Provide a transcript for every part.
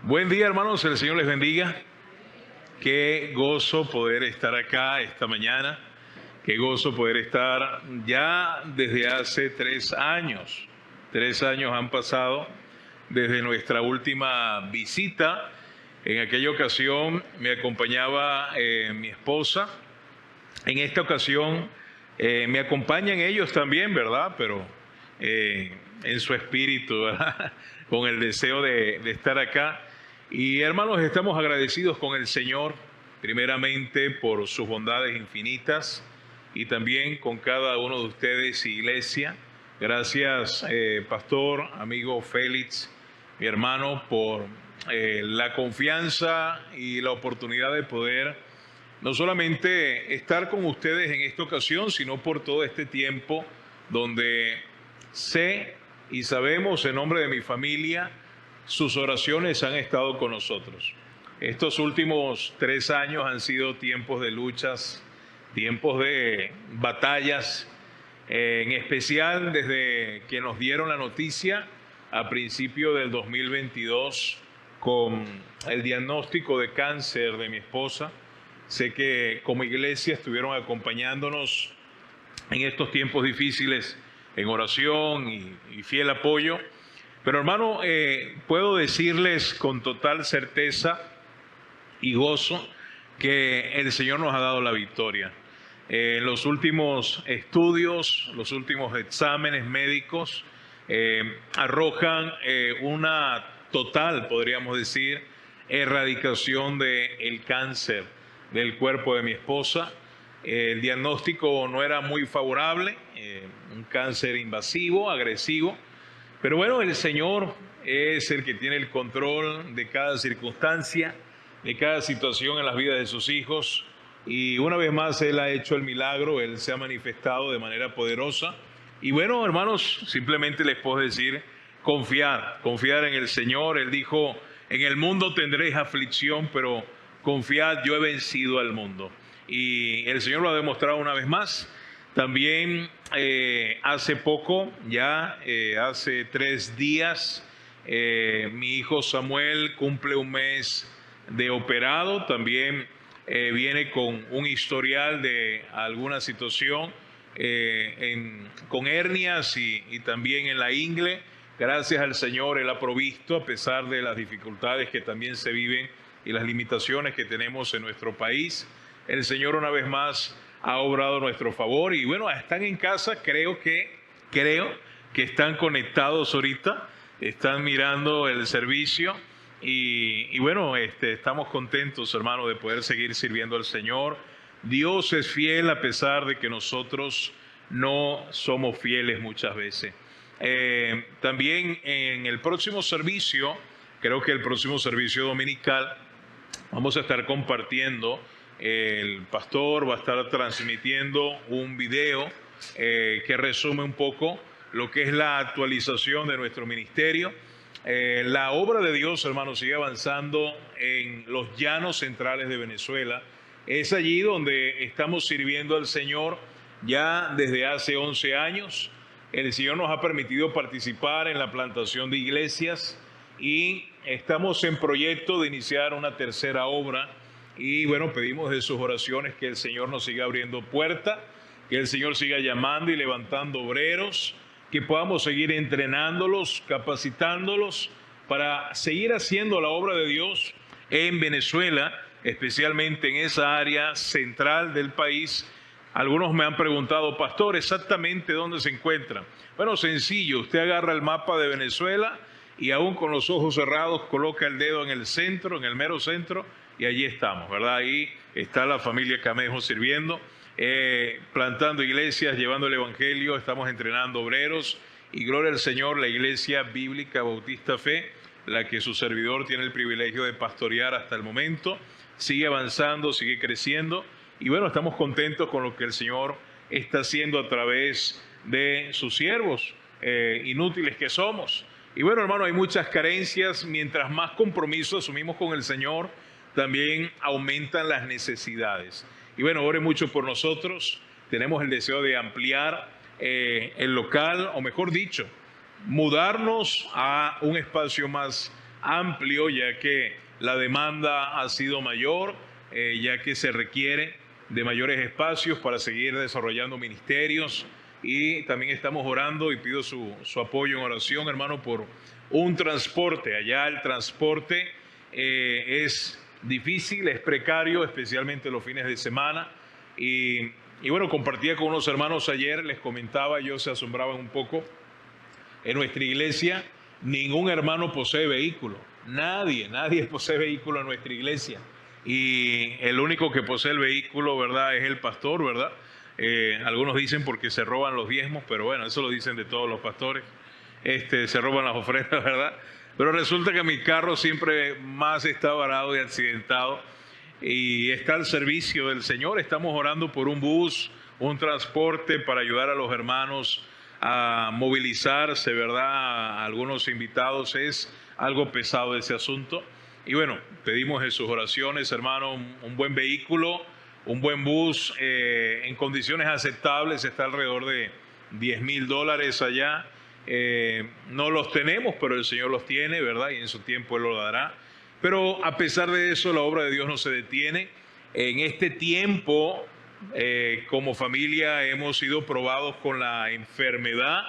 Buen día, hermanos, el Señor les bendiga. Qué gozo poder estar acá esta mañana. Qué gozo poder estar ya desde hace 3 años. 3 años han pasado desde nuestra última visita. En aquella ocasión me acompañaba mi esposa. En esta ocasión me acompañan ellos también, ¿verdad? Pero en su espíritu, ¿verdad? Con el deseo de estar acá. Y hermanos, estamos agradecidos con el Señor, primeramente por sus bondades infinitas y también con cada uno de ustedes, iglesia. Gracias, pastor, amigo Félix, mi hermano, por la confianza y la oportunidad de poder no solamente estar con ustedes en esta ocasión, sino por todo este tiempo donde sé y sabemos en nombre de mi familia, sus oraciones han estado con nosotros. Estos últimos 3 años han sido tiempos de luchas, tiempos de batallas, en especial desde que nos dieron la noticia a principio del 2022 con el diagnóstico de cáncer de mi esposa. Sé que como iglesia estuvieron acompañándonos en estos tiempos difíciles en oración y fiel apoyo. Pero hermano, puedo decirles con total certeza y gozo que el Señor nos ha dado la victoria. Los últimos estudios, los últimos exámenes médicos arrojan una total, podríamos decir, erradicación del cáncer del cuerpo de mi esposa. El diagnóstico no era muy favorable, un cáncer invasivo, agresivo. Pero bueno, el Señor es el que tiene el control de cada circunstancia, de cada situación en las vidas de sus hijos. Y una vez más Él ha hecho el milagro, Él se ha manifestado de manera poderosa. Y bueno, hermanos, simplemente les puedo decir, confiar en el Señor. Él dijo, en el mundo tendréis aflicción, pero confiad, yo he vencido al mundo. Y el Señor lo ha demostrado una vez más. También hace poco, hace 3 días, mi hijo Samuel cumple un mes de operado. También viene con un historial de alguna situación con hernias y también en la ingle. Gracias al Señor, Él ha provisto a pesar de las dificultades que también se viven y las limitaciones que tenemos en nuestro país. El Señor una vez más ha obrado a nuestro favor y bueno, están en casa, creo que están conectados ahorita, están mirando el servicio y bueno, estamos contentos, hermanos, de poder seguir sirviendo al Señor. Dios es fiel a pesar de que nosotros no somos fieles muchas veces. También en el próximo servicio, creo que el próximo servicio dominical, vamos a estar compartiendo. El pastor va a estar transmitiendo un video que resume un poco lo que es la actualización de nuestro ministerio. La obra de Dios, hermanos, sigue avanzando en los llanos centrales de Venezuela. Es allí donde estamos sirviendo al Señor ya desde hace 11 años. El Señor nos ha permitido participar en la plantación de iglesias y estamos en proyecto de iniciar una tercera obra. Y bueno, pedimos de sus oraciones que el Señor nos siga abriendo puertas, que el Señor siga llamando y levantando obreros, que podamos seguir entrenándolos, capacitándolos para seguir haciendo la obra de Dios en Venezuela, especialmente en esa área central del país. Algunos me han preguntado, pastor, ¿exactamente dónde se encuentran? Bueno, sencillo, usted agarra el mapa de Venezuela y aún con los ojos cerrados coloca el dedo en el centro, en el mero centro, y allí estamos, ¿verdad? Ahí está la familia Camejo sirviendo, plantando iglesias, llevando el evangelio, estamos entrenando obreros y gloria al Señor, la Iglesia Bíblica Bautista Fe, la que su servidor tiene el privilegio de pastorear hasta el momento, sigue avanzando, sigue creciendo y bueno, estamos contentos con lo que el Señor está haciendo a través de sus siervos, inútiles que somos. Y bueno, hermano, hay muchas carencias, mientras más compromiso asumimos con el Señor, también aumentan las necesidades. Y bueno, ore mucho por nosotros. Tenemos el deseo de ampliar el local, o mejor dicho, mudarnos a un espacio más amplio, ya que la demanda ha sido mayor, ya que se requiere de mayores espacios para seguir desarrollando ministerios. Y también estamos orando y pido su apoyo en oración, hermano, por un transporte. Allá el transporte es difícil, es precario, especialmente los fines de semana. Y bueno, compartía con unos hermanos ayer, les comentaba, ellos se asombraban un poco. En nuestra iglesia ningún hermano posee vehículo, nadie posee vehículo en nuestra iglesia. Y el único que posee el vehículo, ¿verdad?, es el pastor, ¿verdad? Algunos dicen porque se roban los diezmos, pero bueno, eso lo dicen de todos los pastores. Se roban las ofrendas, ¿verdad? Pero resulta que mi carro siempre más está varado y accidentado y está al servicio del Señor. Estamos orando por un bus, un transporte para ayudar a los hermanos a movilizarse, ¿verdad? A algunos invitados. Es algo pesado ese asunto. Y bueno, pedimos en sus oraciones, hermano, un buen vehículo, un buen bus en condiciones aceptables. Está alrededor de $10,000 allá. No los tenemos, pero el Señor los tiene, ¿verdad? Y en su tiempo Él lo dará. Pero a pesar de eso, la obra de Dios no se detiene. En este tiempo, como familia, hemos sido probados con la enfermedad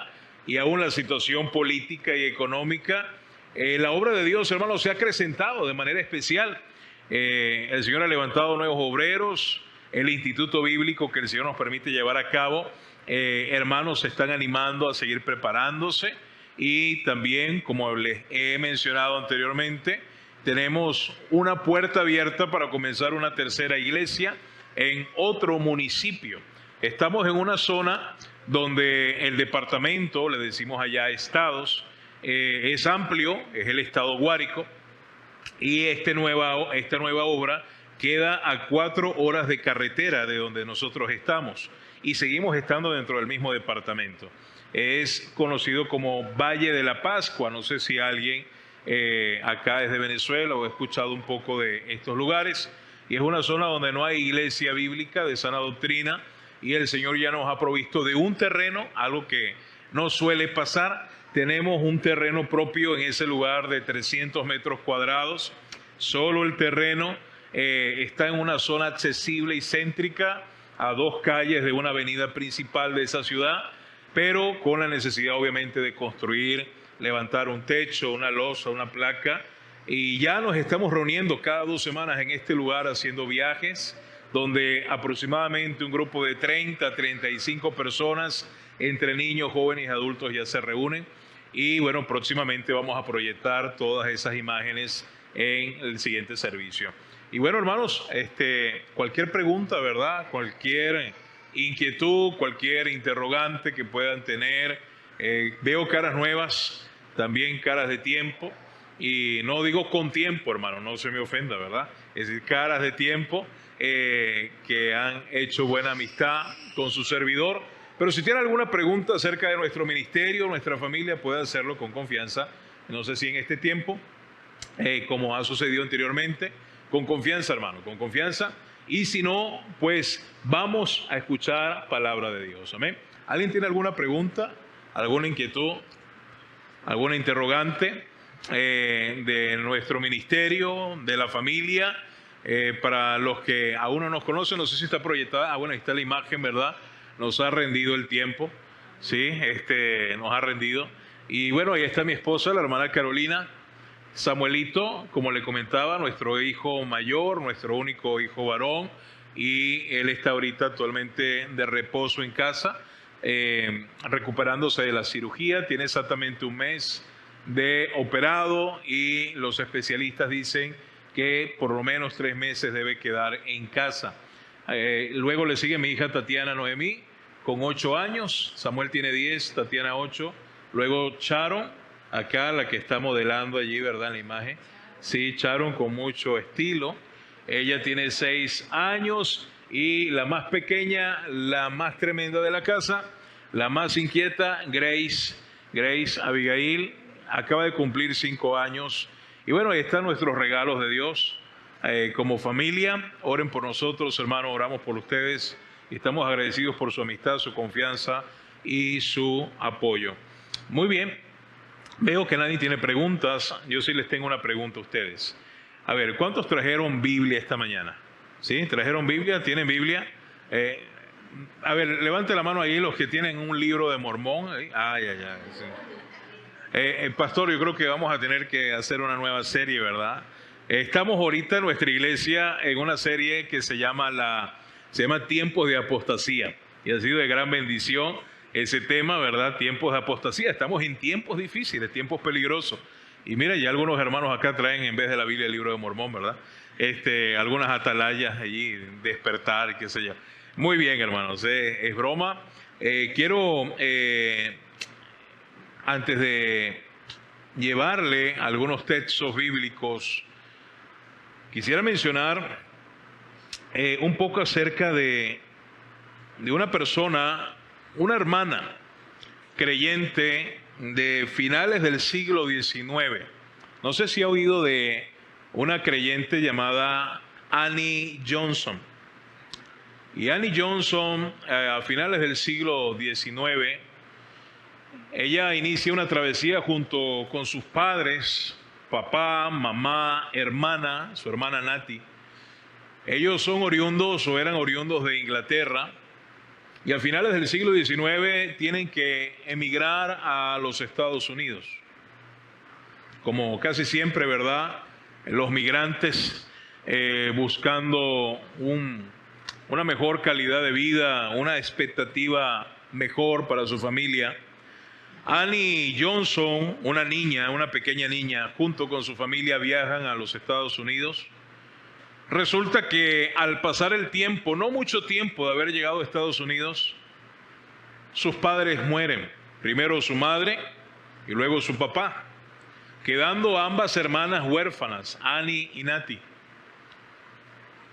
y aún la situación política y económica. La obra de Dios, hermanos, se ha acrecentado de manera especial. El Señor ha levantado nuevos obreros. El instituto bíblico que el Señor nos permite llevar a cabo, hermanos se están animando a seguir preparándose. Y también, como les he mencionado anteriormente, tenemos una puerta abierta para comenzar una tercera iglesia en otro municipio. Estamos en una zona donde el departamento, le decimos allá estados, es amplio, es el estado Guárico, y esta nueva obra queda a 4 horas de carretera de donde nosotros estamos y seguimos estando dentro del mismo departamento. Es conocido como Valle de la Pascua. No sé si alguien acá es de Venezuela o ha escuchado un poco de estos lugares. Y es una zona donde no hay iglesia bíblica de sana doctrina y el Señor ya nos ha provisto de un terreno, algo que no suele pasar. Tenemos un terreno propio en ese lugar de 300 metros cuadrados. Solo el terreno está en una zona accesible y céntrica a 2 calles de una avenida principal de esa ciudad, pero con la necesidad obviamente de construir, levantar un techo, una losa, una placa. Y ya nos estamos reuniendo cada 2 semanas en este lugar haciendo viajes, donde aproximadamente un grupo de 30 a 35 personas, entre niños, jóvenes y adultos, ya se reúnen. Y bueno, próximamente vamos a proyectar todas esas imágenes en el siguiente servicio. Y bueno, hermanos, cualquier pregunta, ¿verdad? Cualquier inquietud, cualquier interrogante que puedan tener. Veo caras nuevas, también caras de tiempo. Y no digo con tiempo, hermano, no se me ofenda, ¿verdad? Es decir, caras de tiempo que han hecho buena amistad con su servidor. Pero si tiene alguna pregunta acerca de nuestro ministerio, nuestra familia, puede hacerlo con confianza. No sé si en este tiempo, como ha sucedido anteriormente, con confianza, hermano, con confianza. Y si no, pues vamos a escuchar palabra de Dios. Amén. ¿Alguien tiene alguna pregunta, alguna inquietud, alguna interrogante de nuestro ministerio, de la familia? Para los que aún no nos conocen, no sé si está proyectada. Bueno, ahí está la imagen, ¿verdad? Nos ha rendido el tiempo, ¿sí? Nos ha rendido. Y bueno, ahí está mi esposa, la hermana Carolina. Samuelito, como le comentaba, nuestro hijo mayor, nuestro único hijo varón, y él está ahorita actualmente de reposo en casa, recuperándose de la cirugía. Tiene exactamente 1 mes de operado y los especialistas dicen que por lo menos 3 meses debe quedar en casa. Luego le sigue mi hija Tatiana Noemí con 8 años, Samuel tiene 10, Tatiana 8, luego Sharon, acá la que está modelando allí, ¿verdad? En la imagen. Sí, Sharon con mucho estilo. Ella tiene 6 años y la más pequeña, la más tremenda de la casa, la más inquieta, Grace Abigail, acaba de cumplir 5 años. Y bueno, ahí están nuestros regalos de Dios. Como familia, oren por nosotros, hermanos, oramos por ustedes. Y estamos agradecidos por su amistad, su confianza y su apoyo. Muy bien. Veo que nadie tiene preguntas. Yo sí les tengo una pregunta a ustedes. A ver, ¿cuántos trajeron Biblia esta mañana? ¿Sí? ¿Trajeron Biblia? ¿Tienen Biblia? A ver, levante la mano ahí los que tienen un libro de Mormón. Ay, ay, ay. Sí. Pastor, yo creo que vamos a tener que hacer una nueva serie, ¿verdad? Estamos ahorita en nuestra iglesia en una serie que se llama Tiempos de Apostasía. Y ha sido de gran bendición ese tema, ¿verdad? Tiempos de apostasía. Estamos en tiempos difíciles, tiempos peligrosos. Y mira, ya algunos hermanos acá traen en vez de la Biblia el libro de Mormón, ¿verdad? Algunas atalayas allí, despertar, qué sé yo. Muy bien, hermanos, es broma. Quiero, antes de llevarle algunos textos bíblicos, quisiera mencionar un poco acerca de una persona, una hermana creyente de finales del siglo XIX. No sé si ha oído de una creyente llamada Annie Johnson. Y Annie Johnson, a finales del siglo XIX, ella inicia una travesía junto con sus padres, papá, mamá, hermana, su hermana Natty. Ellos son oriundos o eran oriundos de Inglaterra. Y a finales del siglo XIX tienen que emigrar a los Estados Unidos. Como casi siempre, ¿verdad? Los migrantes buscando una mejor calidad de vida, una expectativa mejor para su familia. Annie Johnson, una pequeña niña, junto con su familia viajan a los Estados Unidos. Resulta que al pasar el tiempo, no mucho tiempo de haber llegado a Estados Unidos, sus padres mueren. Primero su madre y luego su papá, quedando ambas hermanas huérfanas, Annie y Natty.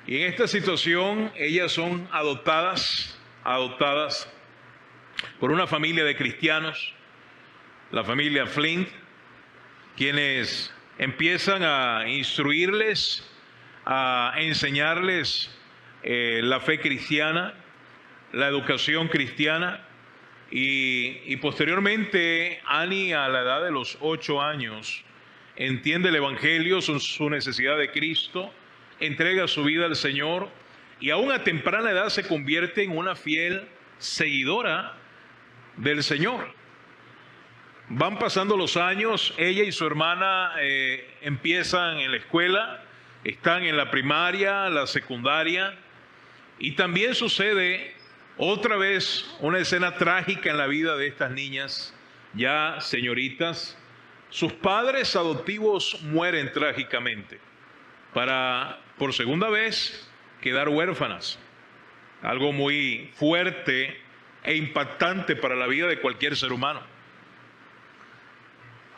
Y en esta situación ellas son adoptadas por una familia de cristianos, la familia Flint, quienes empiezan a instruirles, a enseñarles la fe cristiana, la educación cristiana, y posteriormente Annie, a la edad de los 8 años, entiende el Evangelio, su necesidad de Cristo, entrega su vida al Señor y aún a temprana edad se convierte en una fiel seguidora del Señor. Van pasando los años, ella y su hermana empiezan en la escuela, están en la primaria, la secundaria, y también sucede otra vez una escena trágica en la vida de estas niñas, ya señoritas. Sus padres adoptivos mueren trágicamente para, por segunda vez, quedar huérfanas. Algo muy fuerte e impactante para la vida de cualquier ser humano.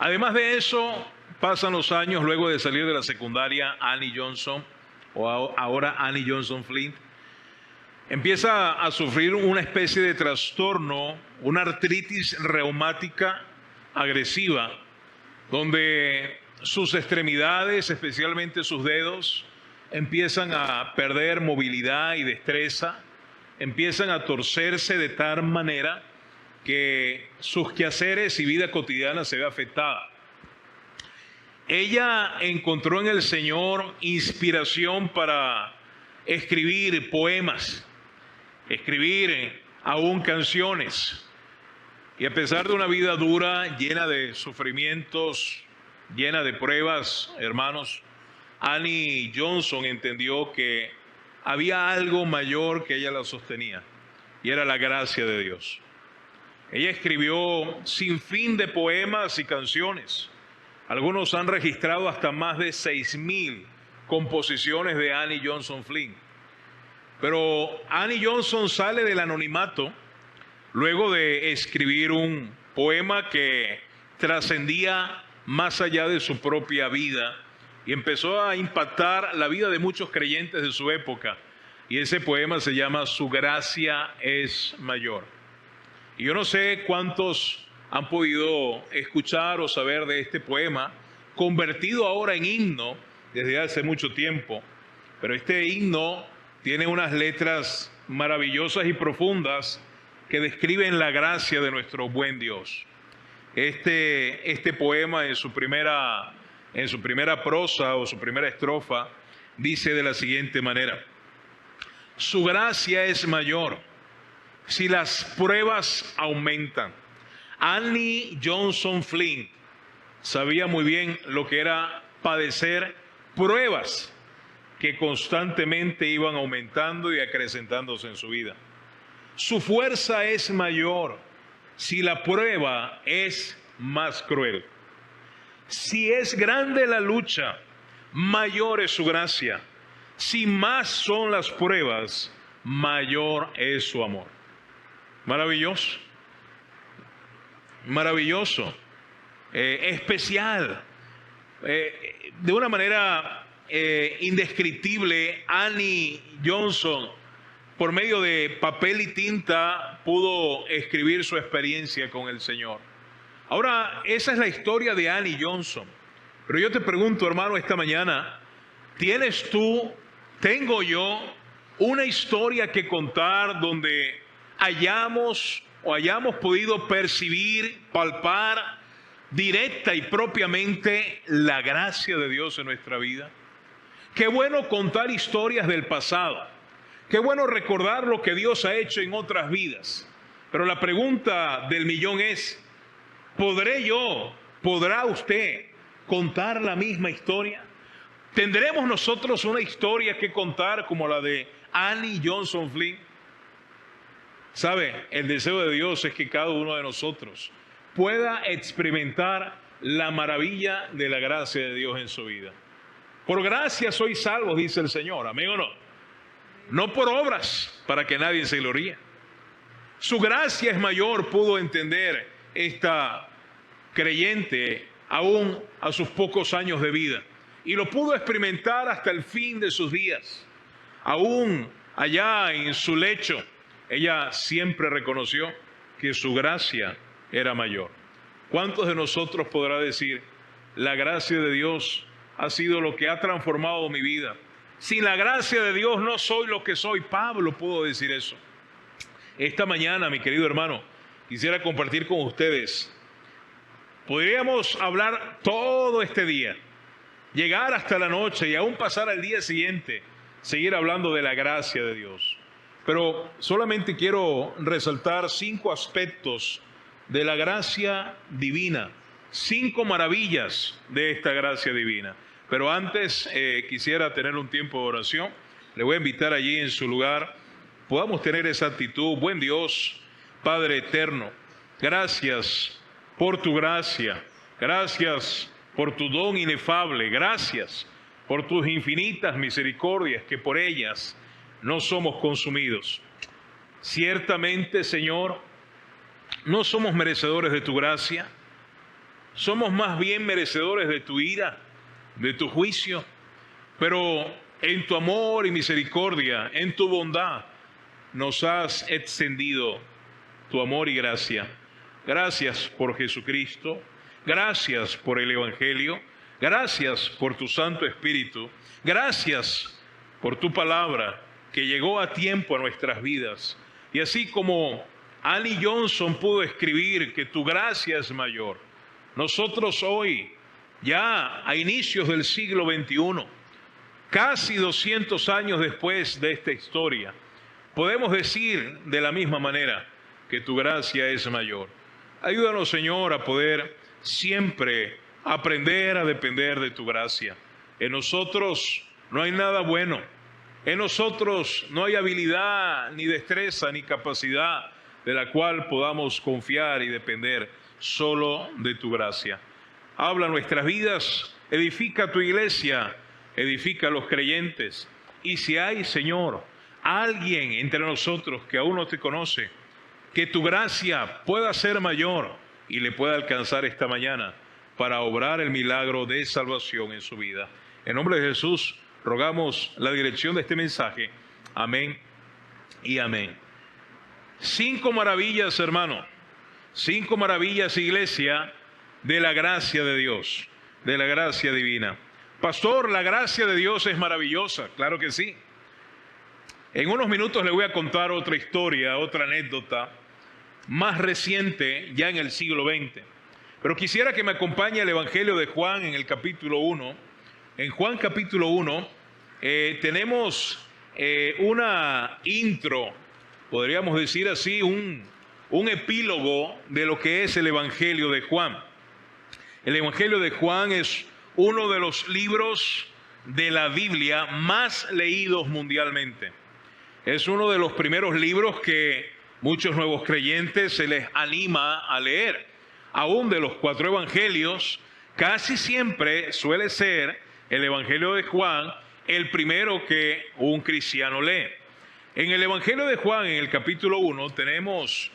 Además de eso, pasan los años luego de salir de la secundaria. Annie Johnson, o ahora Annie Johnson Flint, empieza a sufrir una especie de trastorno, una artritis reumática agresiva, donde sus extremidades, especialmente sus dedos, empiezan a perder movilidad y destreza, empiezan a torcerse de tal manera que sus quehaceres y vida cotidiana se ve afectada. Ella encontró en el Señor inspiración para escribir poemas, escribir aún canciones. Y a pesar de una vida dura, llena de sufrimientos, llena de pruebas, hermanos, Annie Johnson entendió que había algo mayor que ella la sostenía, y era la gracia de Dios. Ella escribió sin fin de poemas y canciones. Algunos han registrado hasta más de 6,000 composiciones de Annie Johnson Flint. Pero Annie Johnson sale del anonimato luego de escribir un poema que trascendía más allá de su propia vida y empezó a impactar la vida de muchos creyentes de su época. Y ese poema se llama Su gracia es mayor. Y yo no sé cuántos han podido escuchar o saber de este poema, convertido ahora en himno desde hace mucho tiempo. Pero este himno tiene unas letras maravillosas y profundas que describen la gracia de nuestro buen Dios. Este poema en su primera prosa o su primera estrofa dice de la siguiente manera: su gracia es mayor si las pruebas aumentan. Annie Johnson Flint sabía muy bien lo que era padecer pruebas que constantemente iban aumentando y acrecentándose en su vida. Su fuerza es mayor si la prueba es más cruel. Si es grande la lucha, mayor es su gracia. Si más son las pruebas, mayor es su amor. Maravilloso. Maravilloso. Especial. De una manera indescriptible, Annie Johnson, por medio de papel y tinta, pudo escribir su experiencia con el Señor. Ahora, esa es la historia de Annie Johnson. Pero yo te pregunto, hermano, esta mañana, ¿tienes tú, tengo yo, una historia que contar donde hayamos podido percibir, palpar directa y propiamente la gracia de Dios en nuestra vida? Qué bueno contar historias del pasado. Qué bueno recordar lo que Dios ha hecho en otras vidas. Pero la pregunta del millón es: ¿podrá usted contar la misma historia? ¿Tendremos nosotros una historia que contar como la de Annie Johnson Flint? ¿Sabe? El deseo de Dios es que cada uno de nosotros pueda experimentar la maravilla de la gracia de Dios en su vida. Por gracia sois salvos, dice el Señor. ¿Amén o no? No por obras, para que nadie se gloríe. Su gracia es mayor, pudo entender esta creyente aún a sus pocos años de vida. Y lo pudo experimentar hasta el fin de sus días. Aún allá en su lecho, ella siempre reconoció que su gracia era mayor. ¿Cuántos de nosotros podrá decir: la gracia de Dios ha sido lo que ha transformado mi vida? Sin la gracia de Dios no soy lo que soy. Pablo pudo decir eso. Esta mañana, mi querido hermano, quisiera compartir con ustedes. Podríamos hablar todo este día, llegar hasta la noche y aún pasar al día siguiente, seguir hablando de la gracia de Dios. Pero solamente quiero resaltar 5 aspectos de la gracia divina, 5 maravillas de esta gracia divina. Pero antes quisiera tener un tiempo de oración. Le voy a invitar allí en su lugar, podamos tener esa actitud. Buen Dios, Padre eterno, gracias por tu gracia, gracias por tu don inefable, gracias por tus infinitas misericordias, que por ellas no somos consumidos. Ciertamente, Señor, no somos merecedores de tu gracia, somos más bien merecedores de tu ira, de tu juicio, pero en tu amor y misericordia, en tu bondad, nos has extendido tu amor y gracia. Gracias por Jesucristo, gracias por el Evangelio, gracias por tu Santo Espíritu, gracias por tu palabra que llegó a tiempo a nuestras vidas. Y así como Annie Johnson pudo escribir que tu gracia es mayor, nosotros hoy, ya a inicios del siglo XXI, casi 200 años después de esta historia, podemos decir de la misma manera que tu gracia es mayor. Ayúdanos, Señor, a poder siempre aprender a depender de tu gracia. En nosotros no hay nada bueno. En nosotros no hay habilidad, ni destreza, ni capacidad de la cual podamos confiar y depender, solo de tu gracia. Habla nuestras vidas, edifica tu iglesia, edifica a los creyentes. Y si hay, Señor, alguien entre nosotros que aún no te conoce, que tu gracia pueda ser mayor y le pueda alcanzar esta mañana para obrar el milagro de salvación en su vida. En nombre de Jesús, rogamos la dirección de este mensaje. Amén y amén. 5 maravillas, hermano. 5 maravillas, iglesia, de la gracia de Dios, de la gracia divina. Pastor, la gracia de Dios es maravillosa. Claro que sí. En unos minutos le voy a contar otra historia, otra anécdota más reciente, ya en el siglo XX. Pero quisiera que me acompañe el Evangelio de Juan en el capítulo 1. En Juan capítulo 1 tenemos una intro, podríamos decir así, un epílogo de lo que es el Evangelio de Juan. El Evangelio de Juan es uno de los libros de la Biblia más leídos mundialmente. Es uno de los primeros libros que muchos nuevos creyentes se les anima a leer. Aún de los 4 evangelios, casi siempre suele ser el Evangelio de Juan el primero que un cristiano lee. En el Evangelio de Juan, en el capítulo 1, tenemos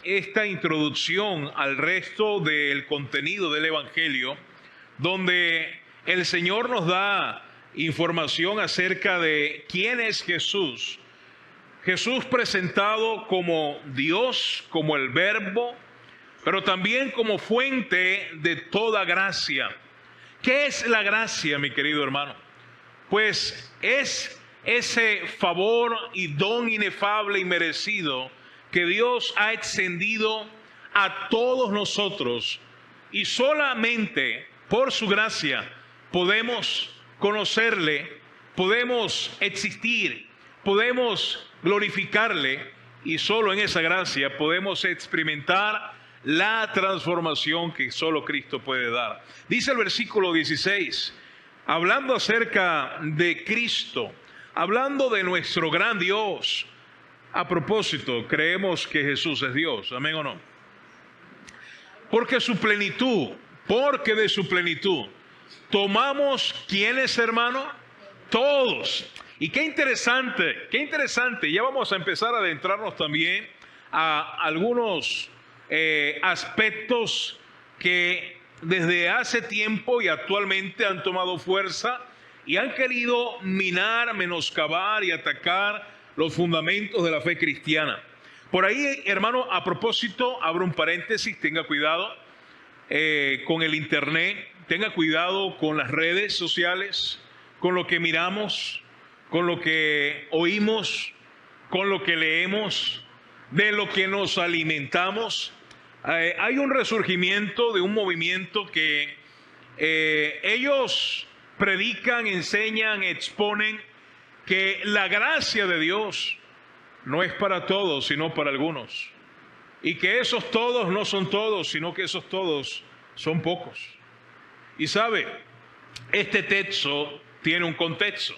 esta introducción al resto del contenido del Evangelio, donde el Señor nos da información acerca de quién es Jesús. Jesús presentado como Dios, como el Verbo, pero también como fuente de toda gracia. ¿Qué es la gracia, mi querido hermano? Pues es ese favor y don inefable y merecido que Dios ha extendido a todos nosotros, y solamente por su gracia podemos conocerle, podemos existir, podemos glorificarle, y solo en esa gracia podemos experimentar la transformación que solo Cristo puede dar. Dice el versículo 16, hablando acerca de Cristo, hablando de nuestro gran Dios. A propósito, creemos que Jesús es Dios, ¿amén o no? Porque de su plenitud tomamos, ¿quiénes, hermano? Todos. Y qué interesante, ya vamos a empezar a adentrarnos también a algunos aspectos que desde hace tiempo y actualmente han tomado fuerza y han querido minar, menoscabar y atacar los fundamentos de la fe cristiana. Por ahí, hermano, a propósito, abro un paréntesis, tenga cuidado con el internet, tenga cuidado con las redes sociales, con lo que miramos, con lo que oímos, con lo que leemos, de lo que nos alimentamos. Hay un resurgimiento de un movimiento que ellos predican, enseñan, exponen que la gracia de Dios no es para todos, sino para algunos. Y que esos todos no son todos, sino que esos todos son pocos. Y sabe, este texto tiene un contexto.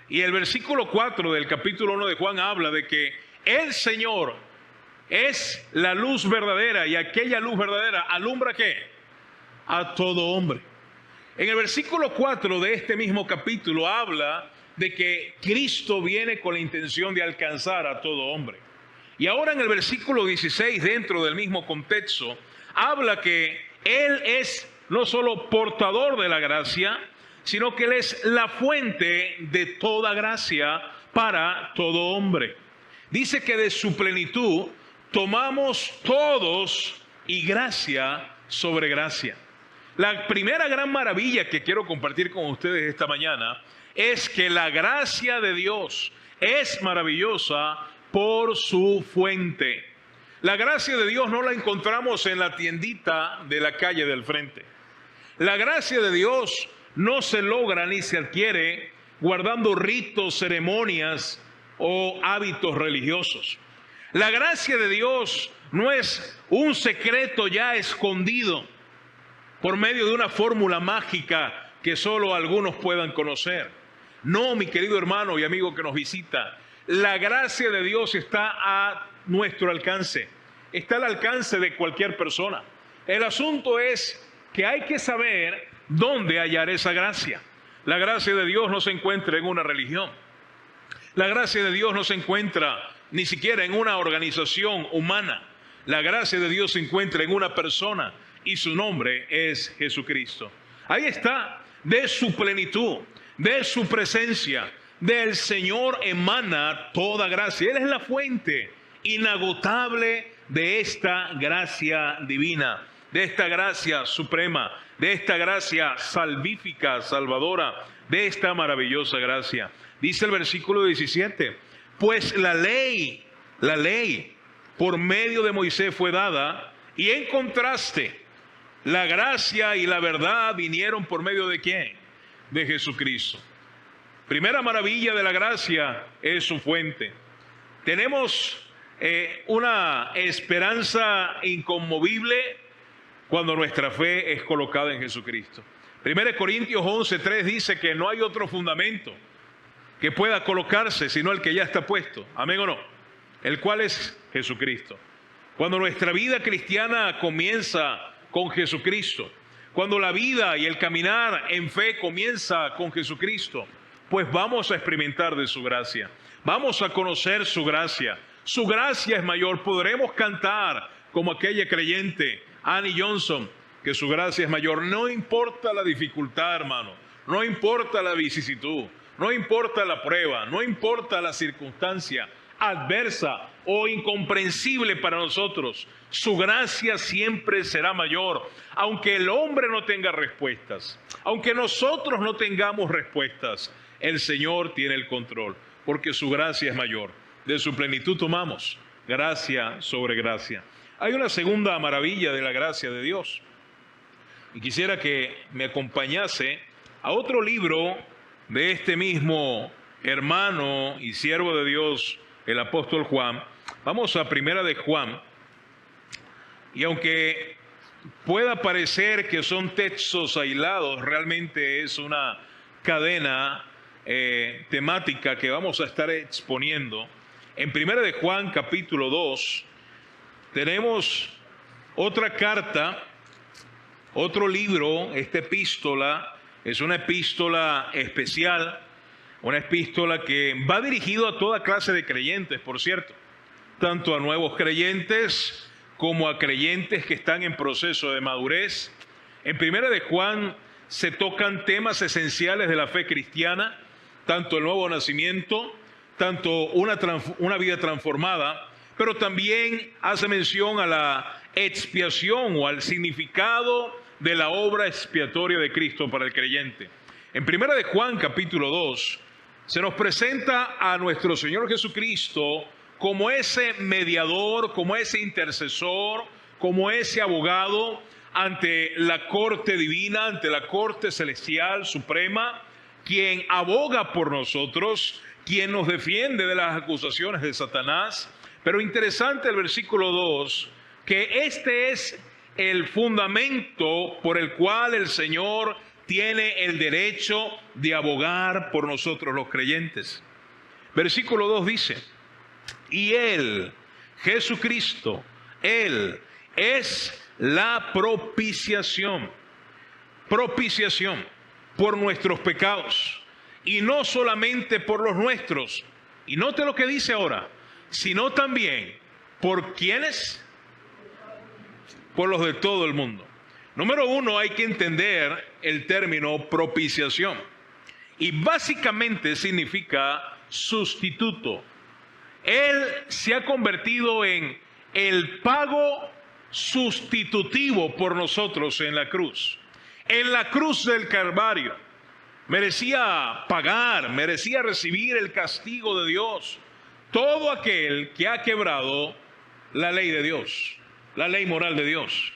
Y el versículo 4 del capítulo 1 de Juan habla de que el Señor es la luz verdadera, y aquella luz verdadera alumbra ¿qué? A todo hombre. En el versículo 4 de este mismo capítulo habla de que Cristo viene con la intención de alcanzar a todo hombre. Y ahora en el versículo 16, dentro del mismo contexto, habla que Él es no solo portador de la gracia, sino que Él es la fuente de toda gracia para todo hombre. Dice que de su plenitud tomamos todos, y gracia sobre gracia. La primera gran maravilla que quiero compartir con ustedes esta mañana es que la gracia de Dios es maravillosa por su fuente. La gracia de Dios no la encontramos en la tiendita de la calle del frente. La gracia de Dios no se logra ni se adquiere guardando ritos, ceremonias o hábitos religiosos. La gracia de Dios no es un secreto ya escondido por medio de una fórmula mágica que solo algunos puedan conocer. No, mi querido hermano y amigo que nos visita, la gracia de Dios está a nuestro alcance, está al alcance de cualquier persona. El asunto es que hay que saber dónde hallar esa gracia. La gracia de Dios no se encuentra en una religión. La gracia de Dios no se encuentra ni siquiera en una organización humana. La gracia de Dios se encuentra en una persona, y su nombre es Jesucristo. Ahí está, de su plenitud, de su presencia, del Señor emana toda gracia. Él es la fuente inagotable de esta gracia divina, de esta gracia suprema, de esta gracia salvífica, salvadora, de esta maravillosa gracia. Dice el versículo 17, pues la ley por medio de Moisés fue dada, Y en contraste, la gracia y la verdad vinieron por medio ¿de quién? De Jesucristo. Primera maravilla de la gracia es su fuente. Tenemos una esperanza inconmovible cuando nuestra fe es colocada en Jesucristo. 1 Corintios 11:3 dice que no hay otro fundamento que pueda colocarse sino el que ya está puesto. ¿Amén o no? El cual es Jesucristo. Cuando nuestra vida cristiana comienza con Jesucristo, cuando la vida y el caminar en fe comienza con Jesucristo, pues vamos a experimentar de su gracia. Vamos a conocer su gracia. Su gracia es mayor. Podremos cantar como aquella creyente, Annie Johnson, que su gracia es mayor. No importa la dificultad, hermano. No importa la vicisitud. No importa la prueba. No importa la circunstancia adversa o incomprensible para nosotros. Su gracia siempre será mayor. Aunque el hombre no tenga respuestas, aunque nosotros no tengamos respuestas, el Señor tiene el control, porque su gracia es mayor. De su plenitud tomamos gracia sobre gracia. Hay una segunda maravilla de la gracia de Dios. Y quisiera que me acompañase a otro libro de este mismo hermano y siervo de Dios, el apóstol Juan. Vamos a Primera de Juan. Y aunque pueda parecer que son textos aislados, realmente es una cadena temática que vamos a estar exponiendo. En Primera de Juan, capítulo 2, tenemos otra carta, otro libro. Esta epístola es una epístola especial, una epístola que va dirigido a toda clase de creyentes, por cierto, tanto a nuevos creyentes como a creyentes que están en proceso de madurez. En Primera de Juan se tocan temas esenciales de la fe cristiana, tanto el nuevo nacimiento, tanto una vida transformada, pero también hace mención a la expiación o al significado de la obra expiatoria de Cristo para el creyente. En Primera de Juan, capítulo 2, se nos presenta a nuestro Señor Jesucristo como ese mediador, como ese intercesor, como ese abogado ante la corte divina, ante la corte celestial suprema, quien aboga por nosotros, quien nos defiende de las acusaciones de Satanás. Pero interesante el versículo 2, que este es el fundamento por el cual el Señor tiene el derecho de abogar por nosotros los creyentes. Versículo 2 dice: y Él, Jesucristo, Él es la propiciación por nuestros pecados, y no solamente por los nuestros. Y note lo que dice ahora, sino también por ¿quiénes? Por los de todo el mundo. Número uno, hay que entender el término propiciación. Y básicamente significa sustituto. Él se ha convertido en el pago sustitutivo por nosotros en la cruz. En la cruz del Calvario merecía pagar, merecía recibir el castigo de Dios todo aquel que ha quebrado la ley de Dios, la ley moral de Dios.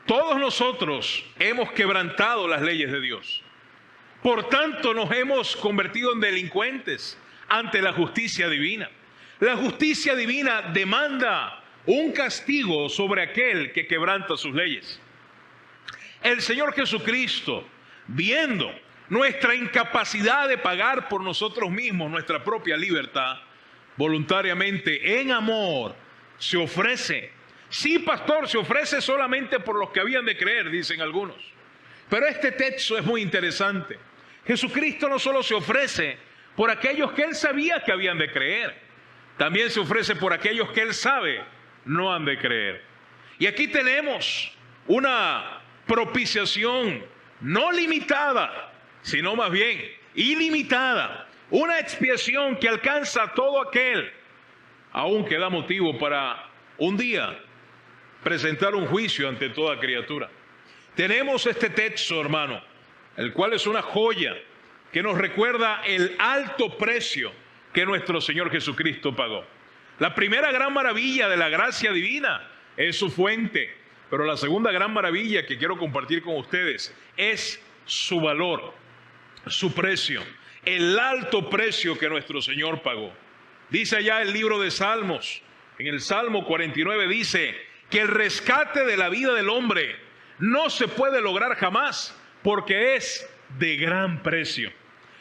Todos nosotros hemos quebrantado las leyes de Dios. Por tanto, nos hemos convertido en delincuentes ante la justicia divina. La justicia divina demanda un castigo sobre aquel que quebranta sus leyes. El Señor Jesucristo, viendo nuestra incapacidad de pagar por nosotros mismos nuestra propia libertad, voluntariamente, en amor, se ofrece. Sí, pastor, se ofrece solamente por los que habían de creer, dicen algunos. Pero este texto es muy interesante. Jesucristo no solo se ofrece por aquellos que Él sabía que habían de creer, también se ofrece por aquellos que Él sabe no han de creer. Y aquí tenemos una propiciación no limitada, sino más bien ilimitada. Una expiación que alcanza a todo aquel, aun que da motivo para un día presentar un juicio ante toda criatura. Tenemos este texto, hermano, el cual es una joya que nos recuerda el alto precio que nuestro Señor Jesucristo pagó. La primera gran maravilla de la gracia divina es su fuente. Pero la segunda gran maravilla que quiero compartir con ustedes es su valor, su precio, el alto precio que nuestro Señor pagó. Dice allá el libro de Salmos, en el Salmo 49 dice que el rescate de la vida del hombre no se puede lograr jamás porque es de gran precio.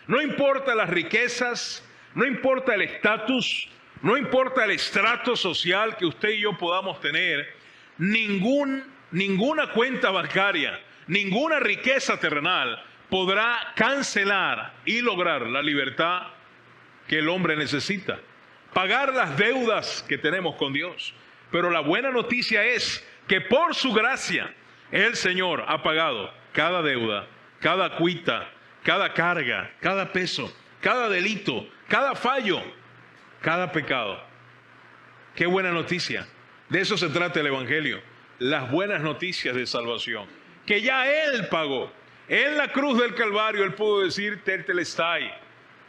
No importa las riquezas, no importa el estatus, no importa el estrato social que usted y yo podamos tener, ninguna cuenta bancaria, ninguna riqueza terrenal podrá cancelar y lograr la libertad que el hombre necesita, pagar las deudas que tenemos con Dios. Pero la buena noticia es que por su gracia el Señor ha pagado cada deuda, cada cuita, cada carga, cada peso, cada delito, cada fallo, cada pecado. Qué buena noticia. De eso se trata el Evangelio, las buenas noticias de salvación, que ya Él pagó. En la cruz del Calvario Él pudo decir, tetelestai,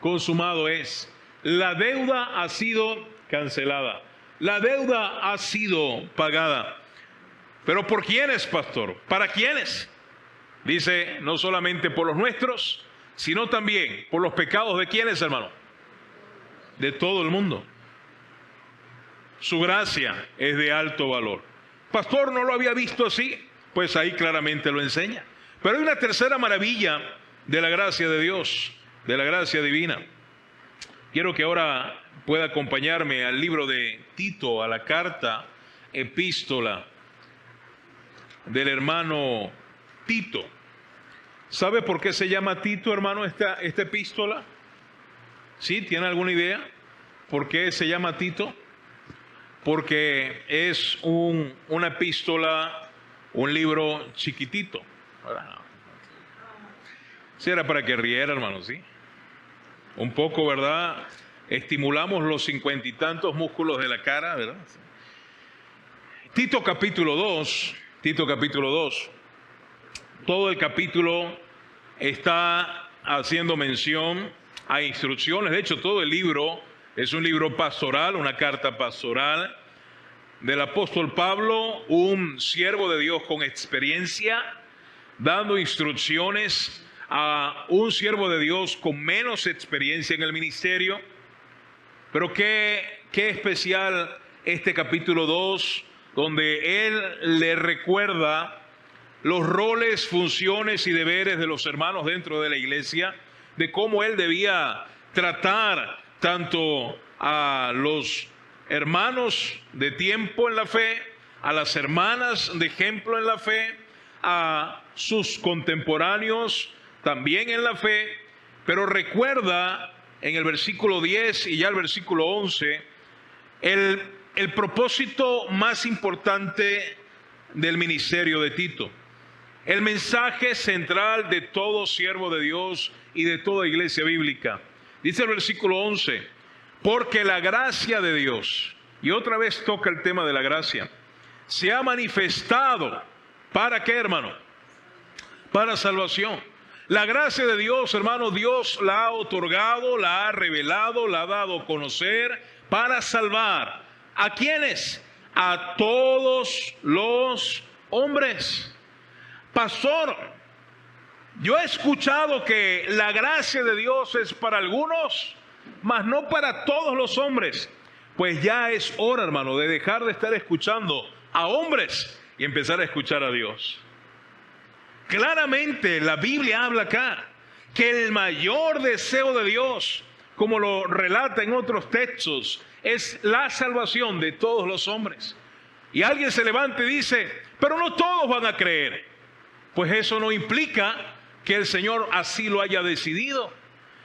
consumado es. La deuda ha sido cancelada, la deuda ha sido pagada. ¿Pero por quiénes, pastor? ¿Para quiénes? Dice, no solamente por los nuestros, sino también por los pecados de quiénes, hermano. De todo el mundo. Su gracia es de alto valor. Pastor, ¿no lo había visto así? Pues ahí claramente lo enseña. Pero hay una tercera maravilla de la gracia de Dios, de la gracia divina. Quiero que ahora pueda acompañarme al libro de Tito, a la carta, epístola del hermano Tito. ¿Sabe por qué se llama Tito, hermano, esta epístola? ¿Sí? ¿Tiene alguna idea? ¿Por qué se llama Tito? Porque es una epístola, un libro chiquitito. Sí, era para que riera, hermano, ¿sí? Un poco, ¿verdad? Estimulamos los 50 y tantos músculos de la cara, ¿verdad? Tito capítulo 2, todo el capítulo está haciendo mención a instrucciones. De hecho, todo el libro es un libro pastoral, una carta pastoral del apóstol Pablo, un siervo de Dios con experiencia, dando instrucciones a un siervo de Dios con menos experiencia en el ministerio. Pero qué especial este capítulo 2, donde él le recuerda los roles, funciones y deberes de los hermanos dentro de la iglesia, de cómo él debía tratar tanto a los hermanos de tiempo en la fe, a las hermanas de ejemplo en la fe, a sus contemporáneos también en la fe. Pero recuerda en el versículo 10 y ya el versículo 11 el propósito más importante del ministerio de Tito, el mensaje central de todo siervo de Dios y de toda iglesia bíblica. Dice el versículo 11, porque la gracia de Dios, y otra vez toca el tema de la gracia, se ha manifestado. ¿Para qué, hermano? Para salvación. La gracia de Dios, hermano, Dios la ha otorgado, la ha revelado, la ha dado a conocer para salvar. ¿A quiénes? A todos los hombres. Pastor, yo he escuchado que la gracia de Dios es para algunos, mas no para todos los hombres. Pues ya es hora, hermano, de dejar de estar escuchando a hombres y empezar a escuchar a Dios. Claramente la Biblia habla acá que el mayor deseo de Dios, como lo relata en otros textos, es la salvación de todos los hombres. Y alguien se levanta y dice, pero no todos van a creer. Pues eso no implica que el Señor así lo haya decidido.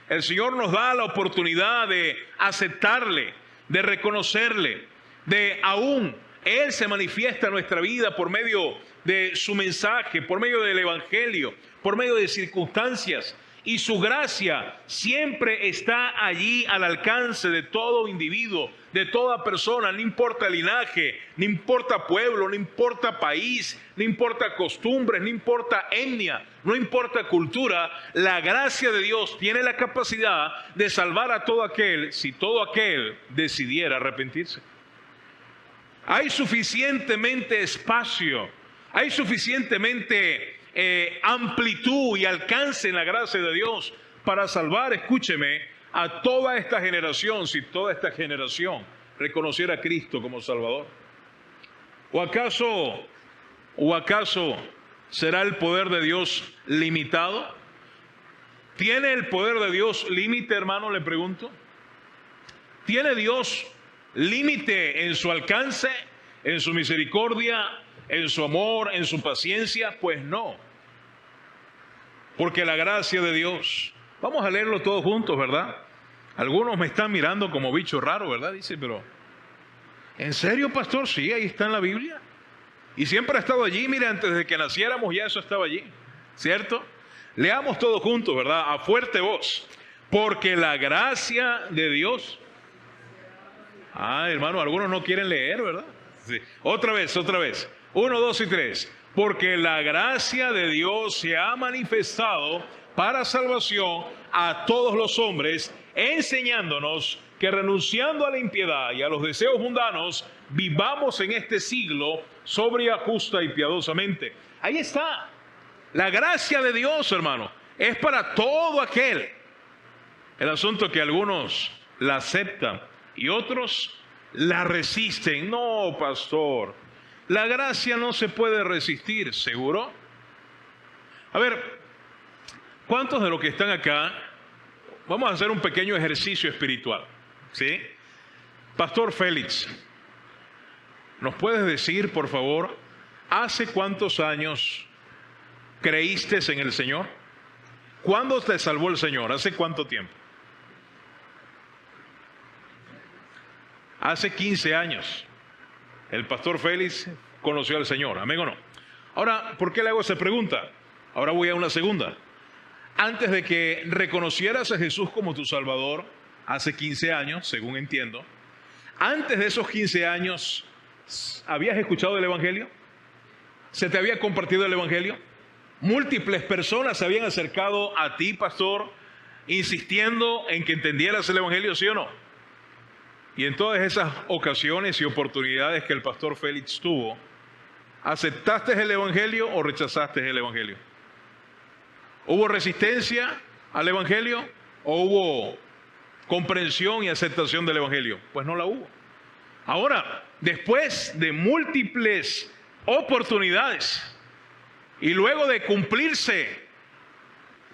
El Señor nos da la oportunidad de aceptarle, de reconocerle, de aún Él se manifiesta en nuestra vida por medio de su mensaje, por medio del Evangelio, por medio de circunstancias. Y su gracia siempre está allí al alcance de todo individuo, de toda persona, no importa linaje, no importa pueblo, no importa país, no importa costumbres, no importa etnia, no importa cultura. La gracia de Dios tiene la capacidad de salvar a todo aquel, si todo aquel decidiera arrepentirse. Hay suficientemente espacio, hay suficientemente amplitud y alcance en la gracia de Dios para salvar, escúcheme, a toda esta generación, si toda esta generación reconociera a Cristo como Salvador. ¿O acaso será el poder de Dios limitado? ¿Tiene el poder de Dios límite, hermano? Le pregunto. ¿Tiene Dios límite en su alcance, en su misericordia, en su amor, en su paciencia? Pues no. Porque la gracia de Dios, vamos a leerlo todos juntos, ¿verdad? Algunos me están mirando como bicho raro, ¿verdad? Dice, pero ¿en serio, pastor? Sí, ahí está en la Biblia. Y siempre ha estado allí, mire, antes de que naciéramos ya eso estaba allí, ¿cierto? Leamos todos juntos, ¿verdad? A fuerte voz. Porque la gracia de Dios... hermano, algunos no quieren leer, ¿verdad? Sí. Otra vez. 1, 2 y 3. Porque la gracia de Dios se ha manifestado para salvación a todos los hombres, enseñándonos que renunciando a la impiedad y a los deseos mundanos, vivamos en este siglo sobria, justa y piadosamente. Ahí está. La gracia de Dios, hermano, es para todo aquel. El asunto es que algunos la aceptan y otros la resisten. No, pastor, la gracia no se puede resistir, ¿seguro? A ver, ¿cuántos de los que están acá? Vamos a hacer un pequeño ejercicio espiritual, ¿sí? Pastor Félix, ¿nos puedes decir, por favor, hace cuántos años creíste en el Señor? ¿Cuándo te salvó el Señor? ¿Hace cuánto tiempo? Hace 15 años. El pastor Félix conoció al Señor, ¿amén o no? Ahora, ¿por qué le hago esa pregunta? Ahora voy a una segunda. Antes de que reconocieras a Jesús como tu Salvador, hace 15 años, según entiendo, antes de esos 15 años, ¿habías escuchado el Evangelio? ¿Se te había compartido el Evangelio? Múltiples personas se habían acercado a ti, pastor, insistiendo en que entendieras el Evangelio, ¿sí o no? Y en todas esas ocasiones y oportunidades que el pastor Félix tuvo, ¿aceptaste el Evangelio o rechazaste el Evangelio? ¿Hubo resistencia al Evangelio o hubo comprensión y aceptación del Evangelio? Pues no la hubo. Ahora, después de múltiples oportunidades y luego de cumplirse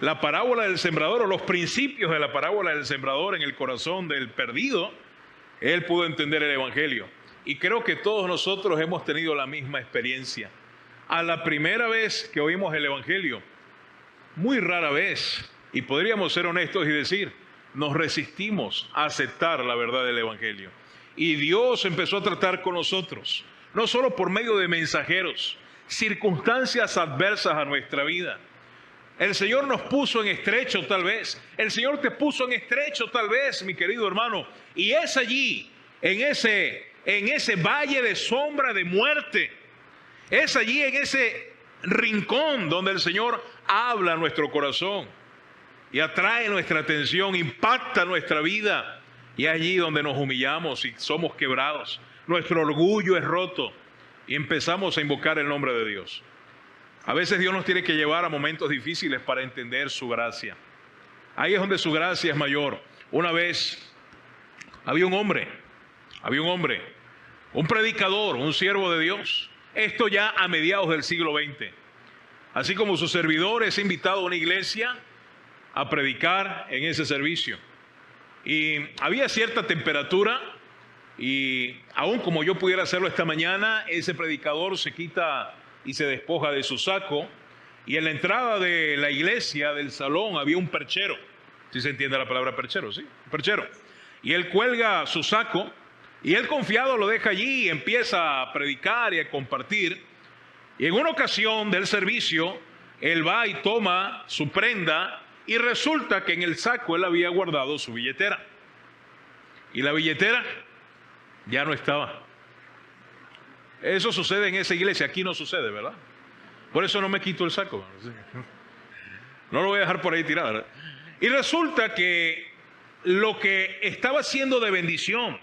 la parábola del sembrador o los principios de la parábola del sembrador en el corazón del perdido, él pudo entender el Evangelio. Y creo que todos nosotros hemos tenido la misma experiencia. A la primera vez que oímos el Evangelio, muy rara vez, y podríamos ser honestos y decir, nos resistimos a aceptar la verdad del Evangelio. Y Dios empezó a tratar con nosotros, no solo por medio de mensajeros, circunstancias adversas a nuestra vida. El Señor nos puso en estrecho tal vez. El Señor te puso en estrecho tal vez, mi querido hermano. Y es allí, en ese valle de sombra de muerte. Es allí, en ese rincón donde el Señor habla a nuestro corazón y atrae nuestra atención, impacta nuestra vida. Y es allí donde nos humillamos y somos quebrados. Nuestro orgullo es roto y empezamos a invocar el nombre de Dios. A veces Dios nos tiene que llevar a momentos difíciles para entender su gracia. Ahí es donde su gracia es mayor. Una vez había un hombre, un predicador, un siervo de Dios. Esto ya a mediados del siglo XX. Así como su servidor es invitado a una iglesia a predicar en ese servicio. Y había cierta temperatura y aún como yo pudiera hacerlo esta mañana, ese predicador se quita y se despoja de su saco, y en la entrada de la iglesia, del salón, había un perchero. ¿Sí se entiende la palabra perchero? Sí, un perchero. Y él cuelga su saco, y él confiado lo deja allí y empieza a predicar y a compartir. Y en una ocasión del servicio, él va y toma su prenda, y resulta que en el saco él había guardado su billetera. Y la billetera ya no estaba. Eso sucede en esa iglesia, aquí no sucede, ¿verdad? Por eso no me quito el saco. No lo voy a dejar por ahí tirado, ¿verdad? Y resulta que lo que estaba siendo de bendición,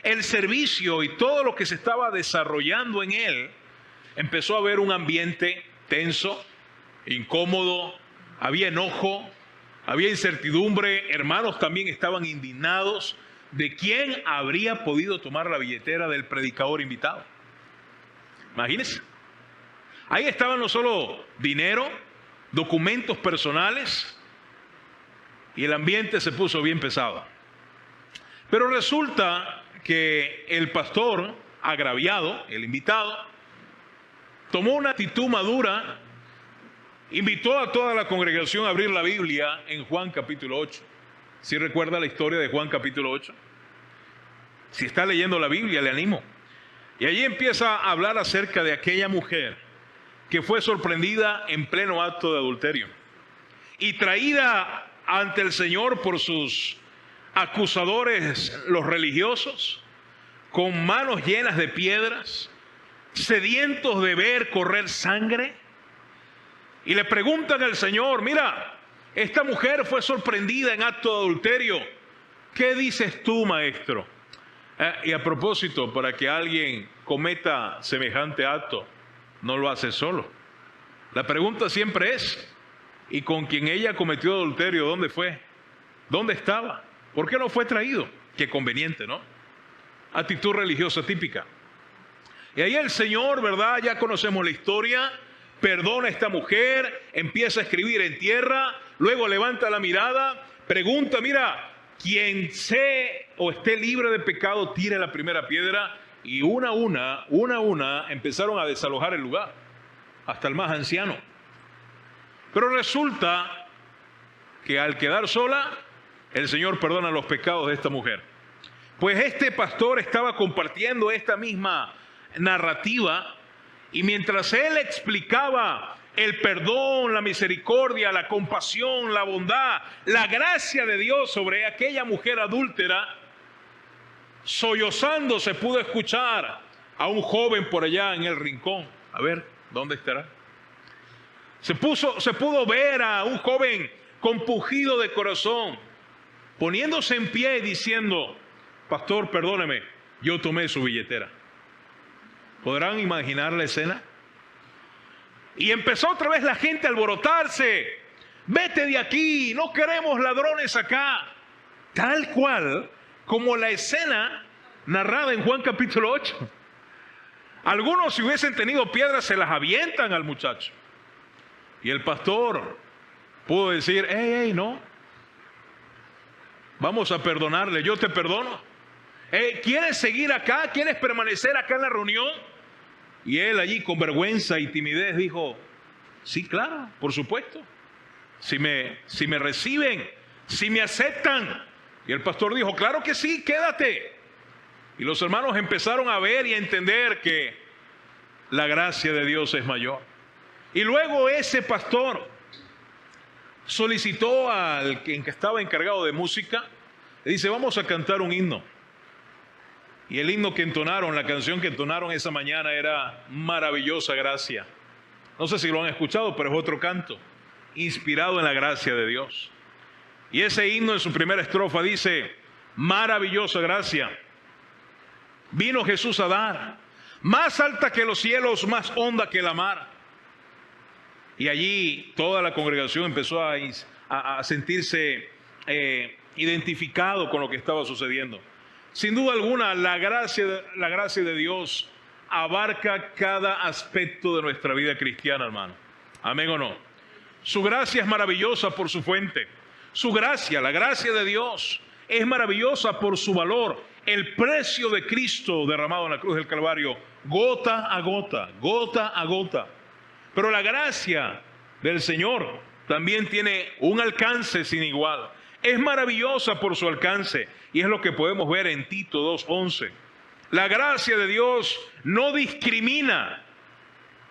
el servicio y todo lo que se estaba desarrollando en él, empezó a haber un ambiente tenso, incómodo, había enojo, había incertidumbre. Hermanos también estaban indignados de quién habría podido tomar la billetera del predicador invitado. Imagínense. Ahí estaban no solo dinero, documentos personales, y el ambiente se puso bien pesado. Pero resulta que el pastor agraviado, el invitado, tomó una actitud madura, invitó a toda la congregación a abrir la Biblia en Juan capítulo 8. ¿Sí recuerda la historia de Juan capítulo 8? Si está leyendo la Biblia, le animo. Y allí empieza a hablar acerca de aquella mujer que fue sorprendida en pleno acto de adulterio y traída ante el Señor por sus acusadores, los religiosos, con manos llenas de piedras, sedientos de ver correr sangre, y le preguntan al Señor: mira, esta mujer fue sorprendida en acto de adulterio, ¿qué dices tú, maestro? Y a propósito, para que alguien cometa semejante acto, no lo hace solo. La pregunta siempre es: ¿y con quien ella cometió adulterio, dónde fue? ¿Dónde estaba? ¿Por qué no fue traído? Qué conveniente, ¿no? Actitud religiosa típica. Y ahí el Señor, ¿verdad? Ya conocemos la historia. Perdona a esta mujer, empieza a escribir en tierra, luego levanta la mirada, pregunta: mira, quien esté libre de pecado, tire la primera piedra. Y una a una empezaron a desalojar el lugar, hasta el más anciano. Pero resulta que al quedar sola, el Señor perdona los pecados de esta mujer. Pues este pastor estaba compartiendo esta misma narrativa, y mientras él explicaba el perdón, la misericordia, la compasión, la bondad, la gracia de Dios sobre aquella mujer adúltera, sollozando se pudo escuchar a un joven por allá en el rincón. A ver, ¿dónde estará? Se pudo ver a un joven compungido de corazón, poniéndose en pie y diciendo: pastor, perdóneme, yo tomé su billetera. ¿Podrán imaginar la escena? Y empezó otra vez la gente a alborotarse: vete de aquí, no queremos ladrones acá. Tal cual como la escena narrada en Juan capítulo 8. Algunos, si hubiesen tenido piedras, se las avientan al muchacho. Y el pastor pudo decir: hey, no, vamos a perdonarle, yo te perdono. ¿Quieres seguir acá? ¿Quieres permanecer acá en la reunión? Y él allí con vergüenza y timidez dijo: sí, claro, por supuesto. Si me reciben, si me aceptan. Y el pastor dijo: claro que sí, quédate. Y los hermanos empezaron a ver y a entender que la gracia de Dios es mayor. Y luego ese pastor solicitó al que estaba encargado de música, le dice: vamos a cantar un himno. Y el himno que entonaron, la canción que entonaron esa mañana era Maravillosa Gracia. No sé si lo han escuchado, pero es otro canto inspirado en la gracia de Dios. Y ese himno en su primera estrofa dice: maravillosa gracia vino Jesús a dar, más alta que los cielos, más honda que la mar. Y allí toda la congregación empezó a sentirse identificado con lo que estaba sucediendo. Sin duda alguna, la gracia de Dios abarca cada aspecto de nuestra vida cristiana, hermano. ¿Amén o no? Su gracia es maravillosa por su fuente. Su gracia, la gracia de Dios, es maravillosa por su valor. El precio de Cristo derramado en la cruz del Calvario, gota a gota, gota a gota. Pero la gracia del Señor también tiene un alcance sin igual. Es maravillosa por su alcance, y es lo que podemos ver en Tito 2:11. La gracia de Dios no discrimina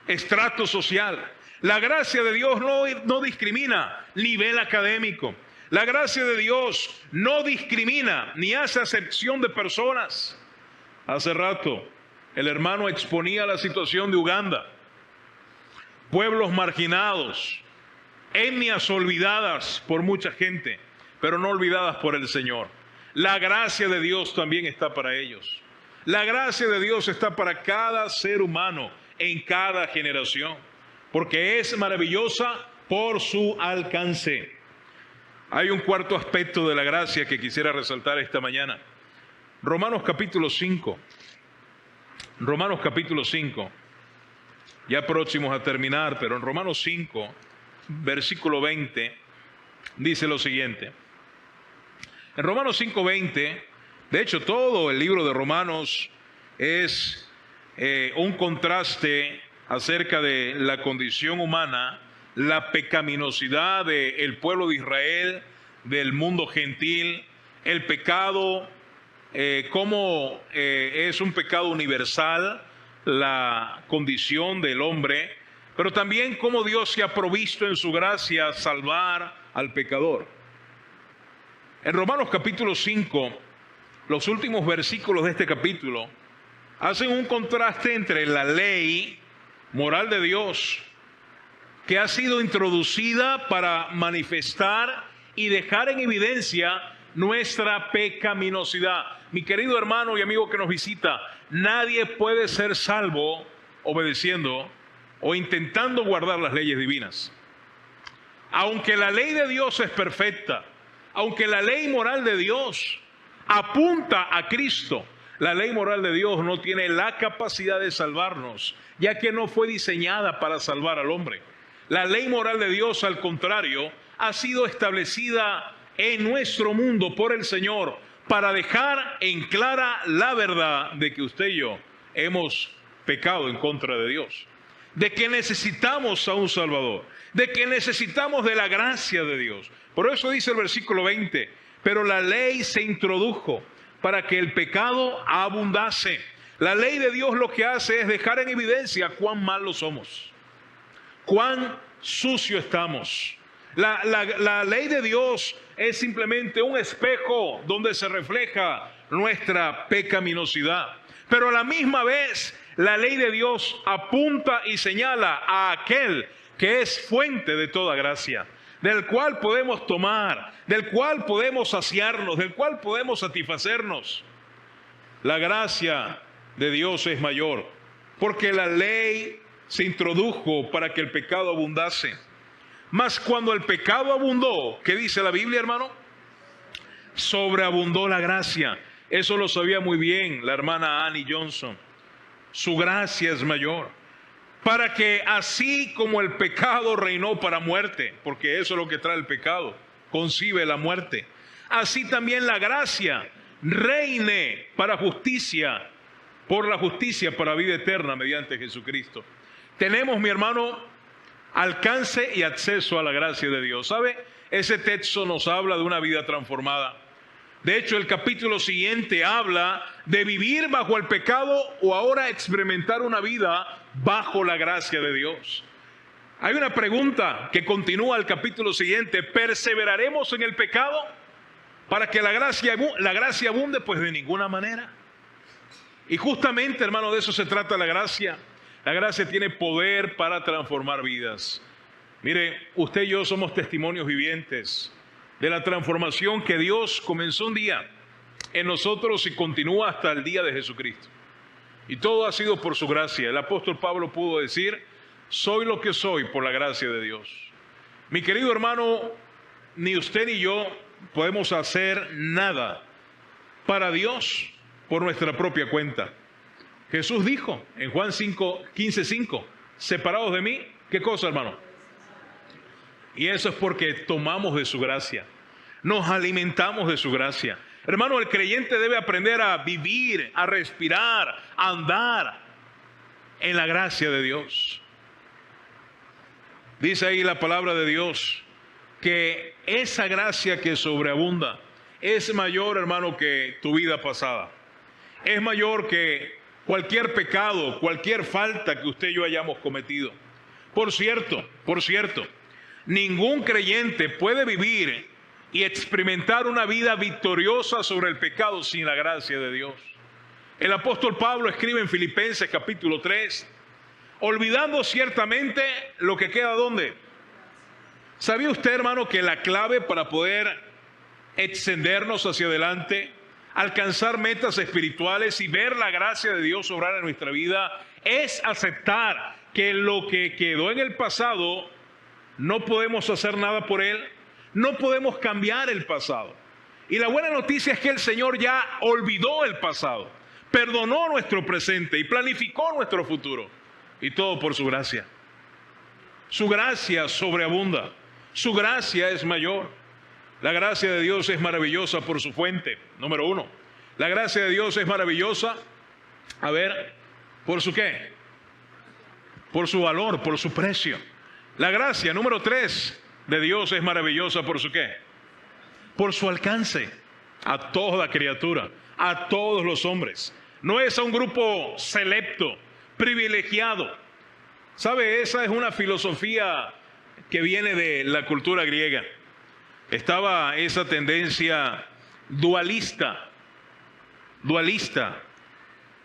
estrato social. La gracia de Dios no discrimina nivel académico. La gracia de Dios no discrimina ni hace acepción de personas. Hace rato el hermano exponía la situación de Uganda. Pueblos marginados, etnias olvidadas por mucha gente, pero no olvidadas por el Señor. la gracia de Dios también está para ellos. La gracia de Dios está para cada ser humano en cada generación, porque es maravillosa por su alcance. Hay un cuarto aspecto de la gracia que quisiera resaltar esta mañana. Romanos capítulo 5. Romanos capítulo 5. Ya próximos a terminar, pero en Romanos 5, versículo 20, dice lo siguiente. En Romanos 5, 20, de hecho todo el libro de Romanos es un contraste acerca de la condición humana, la pecaminosidad del pueblo de Israel, del mundo gentil, el pecado, cómo es un pecado universal, la condición del hombre, pero también cómo Dios se ha provisto en su gracia a salvar al pecador. En Romanos capítulo 5, los últimos versículos de este capítulo hacen un contraste entre la ley moral de Dios, que ha sido introducida para manifestar y dejar en evidencia nuestra pecaminosidad. Mi querido hermano y amigo que nos visita, nadie puede ser salvo obedeciendo o intentando guardar las leyes divinas. Aunque la ley de Dios es perfecta, aunque la ley moral de Dios apunta a Cristo, la ley moral de Dios no tiene la capacidad de salvarnos, ya que no fue diseñada para salvar al hombre. La ley moral de Dios, al contrario, ha sido establecida en nuestro mundo por el Señor para dejar en clara la verdad de que usted y yo hemos pecado en contra de Dios, de que necesitamos a un Salvador, de que necesitamos de la gracia de Dios. Por eso dice el versículo 20, pero la ley se introdujo para que el pecado abundase. La ley de Dios lo que hace es dejar en evidencia cuán malos somos, cuán sucio estamos. La ley de Dios es simplemente un espejo donde se refleja nuestra pecaminosidad. Pero a la misma vez, la ley de Dios apunta y señala a aquel que es fuente de toda gracia, del cual podemos tomar, del cual podemos saciarnos, del cual podemos satisfacernos. La gracia de Dios es mayor, porque la ley se introdujo para que el pecado abundase. Mas cuando el pecado abundó, ¿qué dice la Biblia, hermano? Sobreabundó la gracia. Eso lo sabía muy bien la hermana Annie Johnson. Su gracia es mayor. Para que así como el pecado reinó para muerte, porque eso es lo que trae el pecado, concibe la muerte, así también la gracia reine para justicia, por la justicia para vida eterna mediante Jesucristo. Tenemos, mi hermano, alcance y acceso a la gracia de Dios. ¿Sabe? Ese texto nos habla de una vida transformada. De hecho, el capítulo siguiente habla de vivir bajo el pecado o ahora experimentar una vida bajo la gracia de Dios. Hay una pregunta que continúa el capítulo siguiente: ¿perseveraremos en el pecado para que la gracia abunde? Pues de ninguna manera. Y justamente, hermano, de eso se trata la gracia. La gracia tiene poder para transformar vidas. Mire, usted y yo somos testimonios vivientes de la transformación que Dios comenzó un día en nosotros y continúa hasta el día de Jesucristo. Y todo ha sido por su gracia. El apóstol Pablo pudo decir: soy lo que soy por la gracia de Dios. Mi querido hermano, ni usted ni yo podemos hacer nada para Dios por nuestra propia cuenta. Jesús dijo en Juan 15:5, separados de mí, ¿qué cosa, hermano? Y eso es porque tomamos de su gracia, nos alimentamos de su gracia. Hermano, el creyente debe aprender a vivir, a respirar, a andar en la gracia de Dios. Dice ahí la palabra de Dios que esa gracia que sobreabunda es mayor, hermano, que tu vida pasada. Es mayor que cualquier pecado, cualquier falta que usted y yo hayamos cometido. Por cierto, ningún creyente puede vivir y experimentar una vida victoriosa sobre el pecado sin la gracia de Dios. El apóstol Pablo escribe en Filipenses capítulo 3, olvidando ciertamente lo que queda ¿dónde? ¿Sabía usted, hermano, que la clave para poder extendernos hacia adelante, alcanzar metas espirituales y ver la gracia de Dios obrar en nuestra vida, es aceptar que lo que quedó en el pasado no podemos hacer nada por él, no podemos cambiar el pasado. Y la buena noticia es que el Señor ya olvidó el pasado, perdonó nuestro presente y planificó nuestro futuro. Y todo por su gracia. Su gracia sobreabunda, su gracia es mayor. La gracia de Dios es maravillosa por su fuente, número uno. La gracia de Dios es maravillosa, ¿por su qué? Por su valor, por su precio. La gracia, número 3, de Dios es maravillosa por su qué? Por su alcance a toda criatura, a todos los hombres. No es a un grupo selecto, privilegiado. ¿Sabe? Esa es una filosofía que viene de la cultura griega. Estaba esa tendencia dualista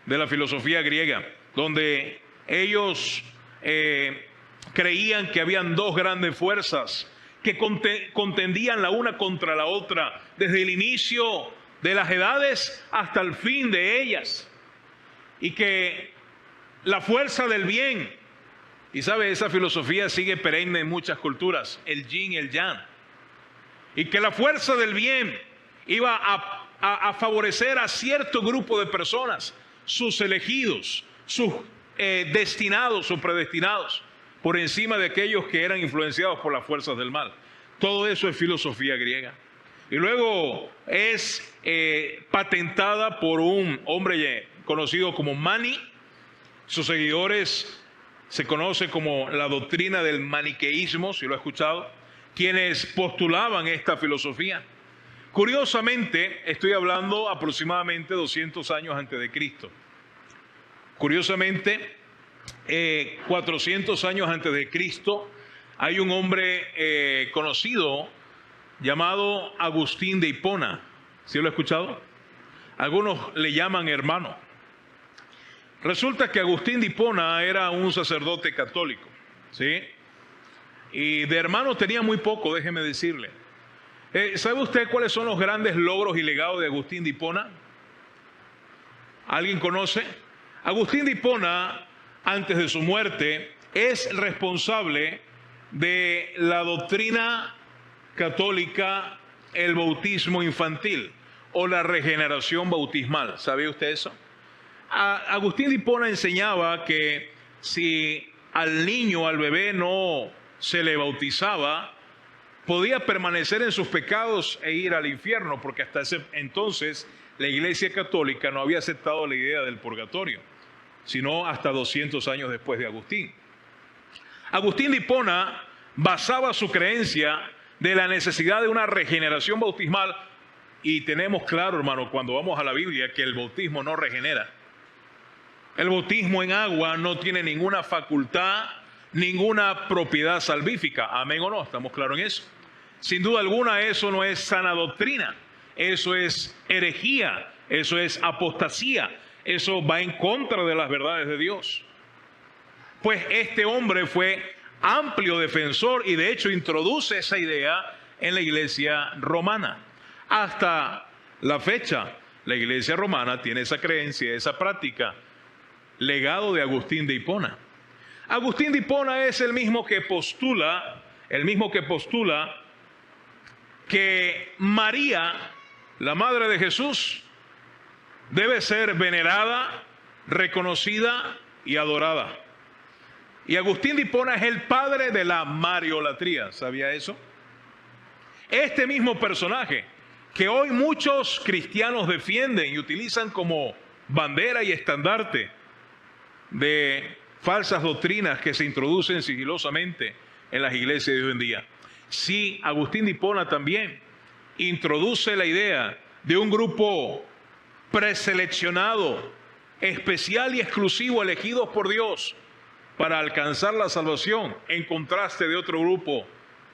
de la filosofía griega, donde ellos creían que habían dos grandes fuerzas que contendían la una contra la otra desde el inicio de las edades hasta el fin de ellas, y que la fuerza del bien, y sabe, esa filosofía sigue perenne en muchas culturas, el yin y el yang, y que la fuerza del bien iba a favorecer a cierto grupo de personas, sus elegidos, sus destinados o predestinados, por encima de aquellos que eran influenciados por las fuerzas del mal. Todo eso es filosofía griega. Y luego es patentada por un hombre conocido como Mani. Sus seguidores se conoce como la doctrina del maniqueísmo, si lo ha escuchado, quienes postulaban esta filosofía. Curiosamente, estoy hablando aproximadamente 200 años antes de Cristo. Curiosamente, 400 años antes de Cristo, hay un hombre conocido llamado Agustín de Hipona. ¿Sí lo ha escuchado? Algunos le llaman hermano. Resulta que Agustín de Hipona era un sacerdote católico, ¿sí? Y de hermano tenía muy poco, déjeme decirle. ¿Sabe usted cuáles son los grandes logros y legados de Agustín de Hipona? ¿Alguien conoce? Agustín de Hipona, antes de su muerte, es responsable de la doctrina católica, el bautismo infantil o la regeneración bautismal. ¿Sabía usted eso? Agustín de Hipona enseñaba que si al niño, al bebé, no se le bautizaba, podía permanecer en sus pecados e ir al infierno, porque hasta ese entonces la Iglesia Católica no había aceptado la idea del purgatorio, sino hasta 200 años después de Agustín. Agustín de Hipona basaba su creencia de la necesidad de una regeneración bautismal, y tenemos claro, hermano, cuando vamos a la Biblia, que el bautismo no regenera. El bautismo en agua no tiene ninguna facultad, ninguna propiedad salvífica. ¿Amén o no? ¿Estamos claros en eso? Sin duda alguna, eso no es sana doctrina. Eso es herejía. Eso es apostasía. Eso va en contra de las verdades de Dios. Pues este hombre fue amplio defensor y de hecho introduce esa idea en la iglesia romana. Hasta la fecha, la iglesia romana tiene esa creencia, esa práctica, legado de Agustín de Hipona. Agustín de Hipona es el mismo que postula que María, la madre de Jesús, debe ser venerada, reconocida y adorada. Y Agustín de Hipona es el padre de la mariolatría. ¿Sabía eso? Este mismo personaje que hoy muchos cristianos defienden y utilizan como bandera y estandarte de falsas doctrinas que se introducen sigilosamente en las iglesias de hoy en día. Sí, Agustín de Hipona también introduce la idea de un grupo preseleccionado, especial y exclusivo, elegidos por Dios para alcanzar la salvación, en contraste de otro grupo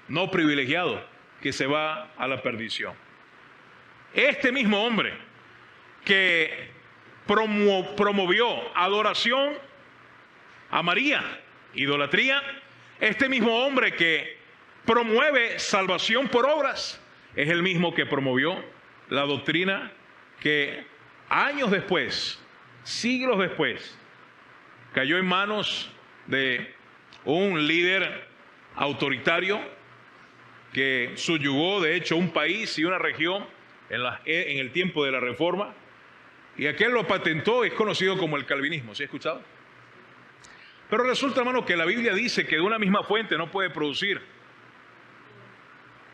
no privilegiado que se va a la perdición. Este mismo hombre que promovió adoración a María, idolatría, este mismo hombre que promueve salvación por obras, es el mismo que promovió la doctrina que años después, siglos después, cayó en manos de un líder autoritario que subyugó de hecho un país y una región en el tiempo de la Reforma, y aquel lo patentó, es conocido como el calvinismo. ¿Sí ha escuchado? Pero resulta, hermano, que la Biblia dice que de una misma fuente no puede producir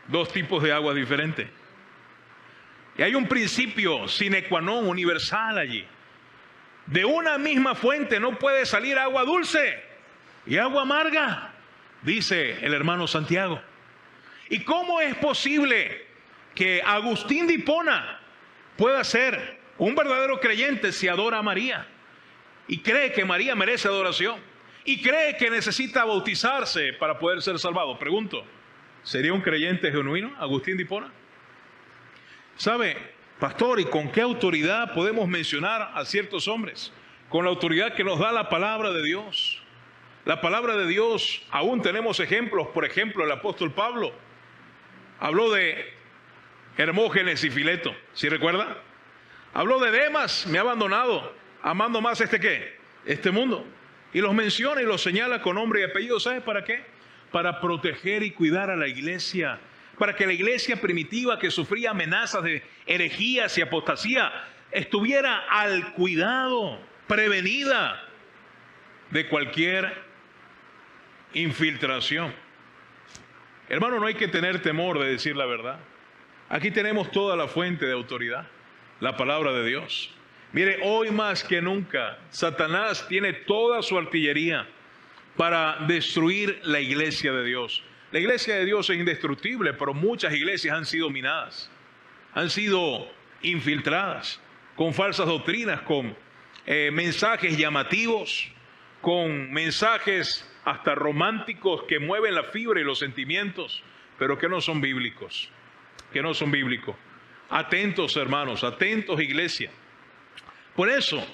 dos tipos de aguas diferentes. Y hay un principio sine qua non universal allí. De una misma fuente no puede salir agua dulce y agua amarga, dice el hermano Santiago. ¿Y cómo es posible que Agustín de Hipona pueda ser un verdadero creyente si adora a María y cree que María merece adoración y cree que necesita bautizarse para poder ser salvado? Pregunto, ¿sería un creyente genuino Agustín de Hipona? ¿Sabe, pastor, y con qué autoridad podemos mencionar a ciertos hombres? Con la autoridad que nos da la palabra de Dios. La palabra de Dios, aún tenemos ejemplos. Por ejemplo, el apóstol Pablo habló de Hermógenes y Fileto, ¿sí recuerda? Habló de Demas, me ha abandonado, amando más este mundo. Y los menciona y los señala con nombre y apellido. ¿Sabe para qué? Para proteger y cuidar a la iglesia. Para que la iglesia primitiva, que sufría amenazas de herejías y apostasía, estuviera al cuidado, prevenida de cualquier infiltración. Hermano, no hay que tener temor de decir la verdad. Aquí tenemos toda la fuente de autoridad, la palabra de Dios. Mire, hoy más que nunca, Satanás tiene toda su artillería para destruir la iglesia de Dios. La iglesia de Dios es indestructible, pero muchas iglesias han sido minadas, han sido infiltradas con falsas doctrinas, con mensajes llamativos, con mensajes hasta románticos que mueven la fibra y los sentimientos, pero que no son bíblicos, Atentos, hermanos, atentos, iglesia. Por eso,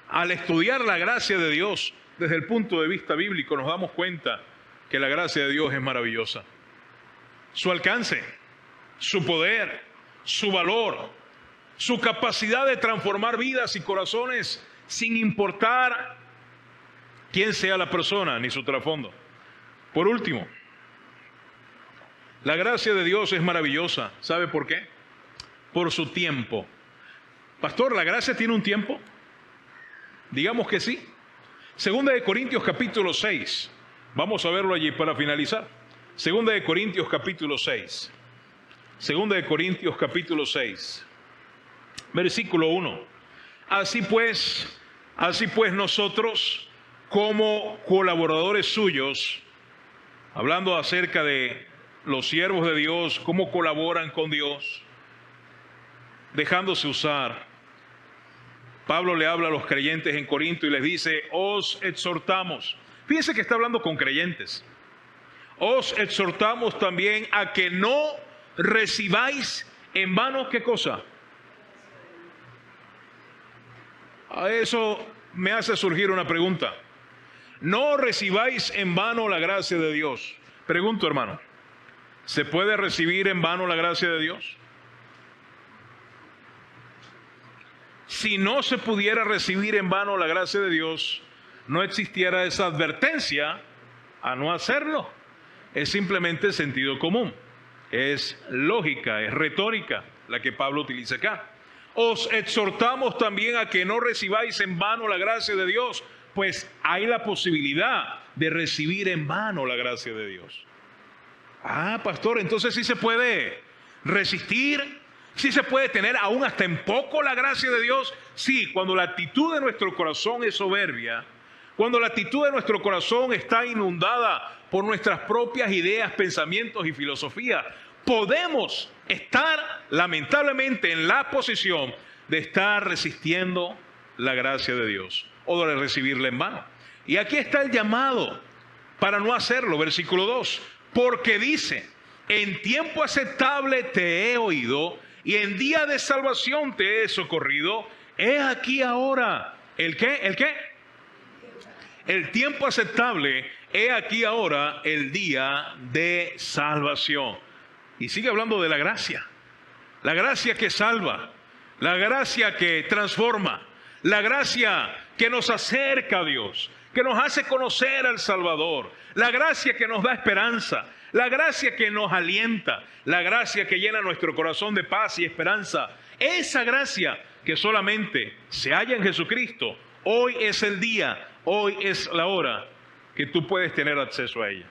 al estudiar la gracia de Dios desde el punto de vista bíblico, nos damos cuenta que la gracia de Dios es maravillosa. Su alcance, su poder, su valor, su capacidad de transformar vidas y corazones sin importar quién sea la persona ni su trasfondo. Por último, la gracia de Dios es maravillosa. ¿Sabe por qué? Por su tiempo. Pastor, ¿la gracia tiene un tiempo? Digamos que sí. Segunda de Corintios capítulo 6. Vamos a verlo allí para finalizar. Segunda de Corintios capítulo 6. Segunda de Corintios capítulo 6. Versículo 1. Así pues nosotros, como colaboradores suyos, hablando acerca de los siervos de Dios, cómo colaboran con Dios, dejándose usar. Pablo le habla a los creyentes en Corinto y les dice: os exhortamos. Fíjense que está hablando con creyentes. Os exhortamos también a que no recibáis en vano, ¿qué cosa? A eso me hace surgir una pregunta. No recibáis en vano la gracia de Dios. Pregunto, hermano, ¿se puede recibir en vano la gracia de Dios? Si no se pudiera recibir en vano la gracia de Dios, no existiera esa advertencia a no hacerlo. Es simplemente sentido común, es lógica, es retórica la que Pablo utiliza acá. Os exhortamos también a que no recibáis en vano la gracia de Dios, pues hay la posibilidad de recibir en vano la gracia de Dios. Ah, pastor, entonces sí se puede resistir, sí se puede tener aún hasta en poco la gracia de Dios. Sí, cuando la actitud de nuestro corazón es soberbia, cuando la actitud de nuestro corazón está inundada por nuestras propias ideas, pensamientos y filosofías, podemos estar lamentablemente en la posición de estar resistiendo la gracia de Dios o de recibirla en vano. Y aquí está el llamado para no hacerlo, versículo 2, porque dice: en tiempo aceptable te he oído y en día de salvación te he socorrido. He aquí ahora, ¿el qué? ¿El qué? El tiempo aceptable, he aquí ahora el día de salvación. Y sigue hablando de la gracia. la gracia que salva, la gracia que transforma, la gracia que nos acerca a Dios, que nos hace conocer al Salvador, la gracia que nos da esperanza, la gracia que nos alienta, la gracia que llena nuestro corazón de paz y esperanza. Esa gracia que solamente se halla en Jesucristo, hoy es el día, hoy es la hora que tú puedes tener acceso a ella.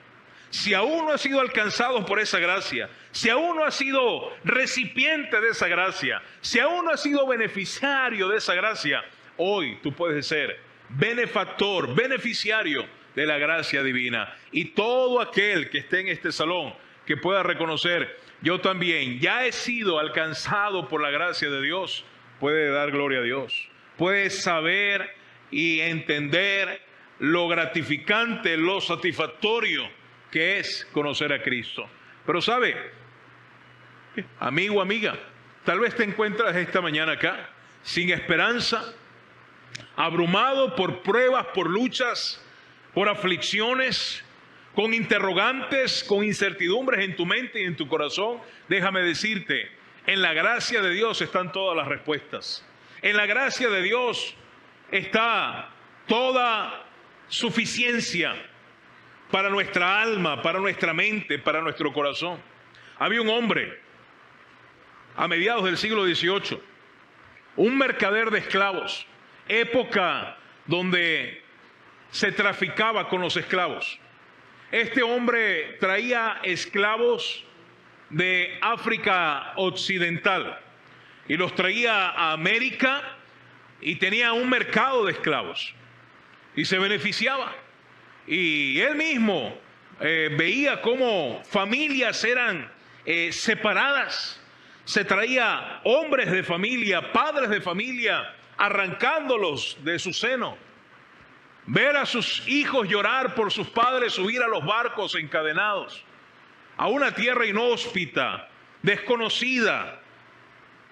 Si aún no has sido alcanzado por esa gracia, si aún no has sido recipiente de esa gracia, si aún no has sido beneficiario de esa gracia, hoy tú puedes ser benefactor, beneficiario de la gracia divina. Y todo aquel que esté en este salón, que pueda reconocer, yo también ya he sido alcanzado por la gracia de Dios, puede dar gloria a Dios. Puede saber y entender lo gratificante, lo satisfactorio que es conocer a Cristo. Pero sabe, amigo, amiga, tal vez te encuentras esta mañana acá, sin esperanza, abrumado por pruebas, por luchas, por aflicciones, con interrogantes, con incertidumbres en tu mente y en tu corazón. Déjame decirte, en la gracia de Dios están todas las respuestas. En la gracia de Dios está toda suficiencia para nuestra alma, para nuestra mente, para nuestro corazón. Había un hombre a mediados del siglo XVIII, un mercader de esclavos, época donde se traficaba con los esclavos. Este hombre traía esclavos de África Occidental y los traía a América y tenía un mercado de esclavos y se beneficiaba. Y él mismo veía cómo familias eran separadas. Se traía hombres de familia, padres de familia, arrancándolos de su seno. Ver a sus hijos llorar por sus padres, subir a los barcos encadenados a una tierra inhóspita, desconocida,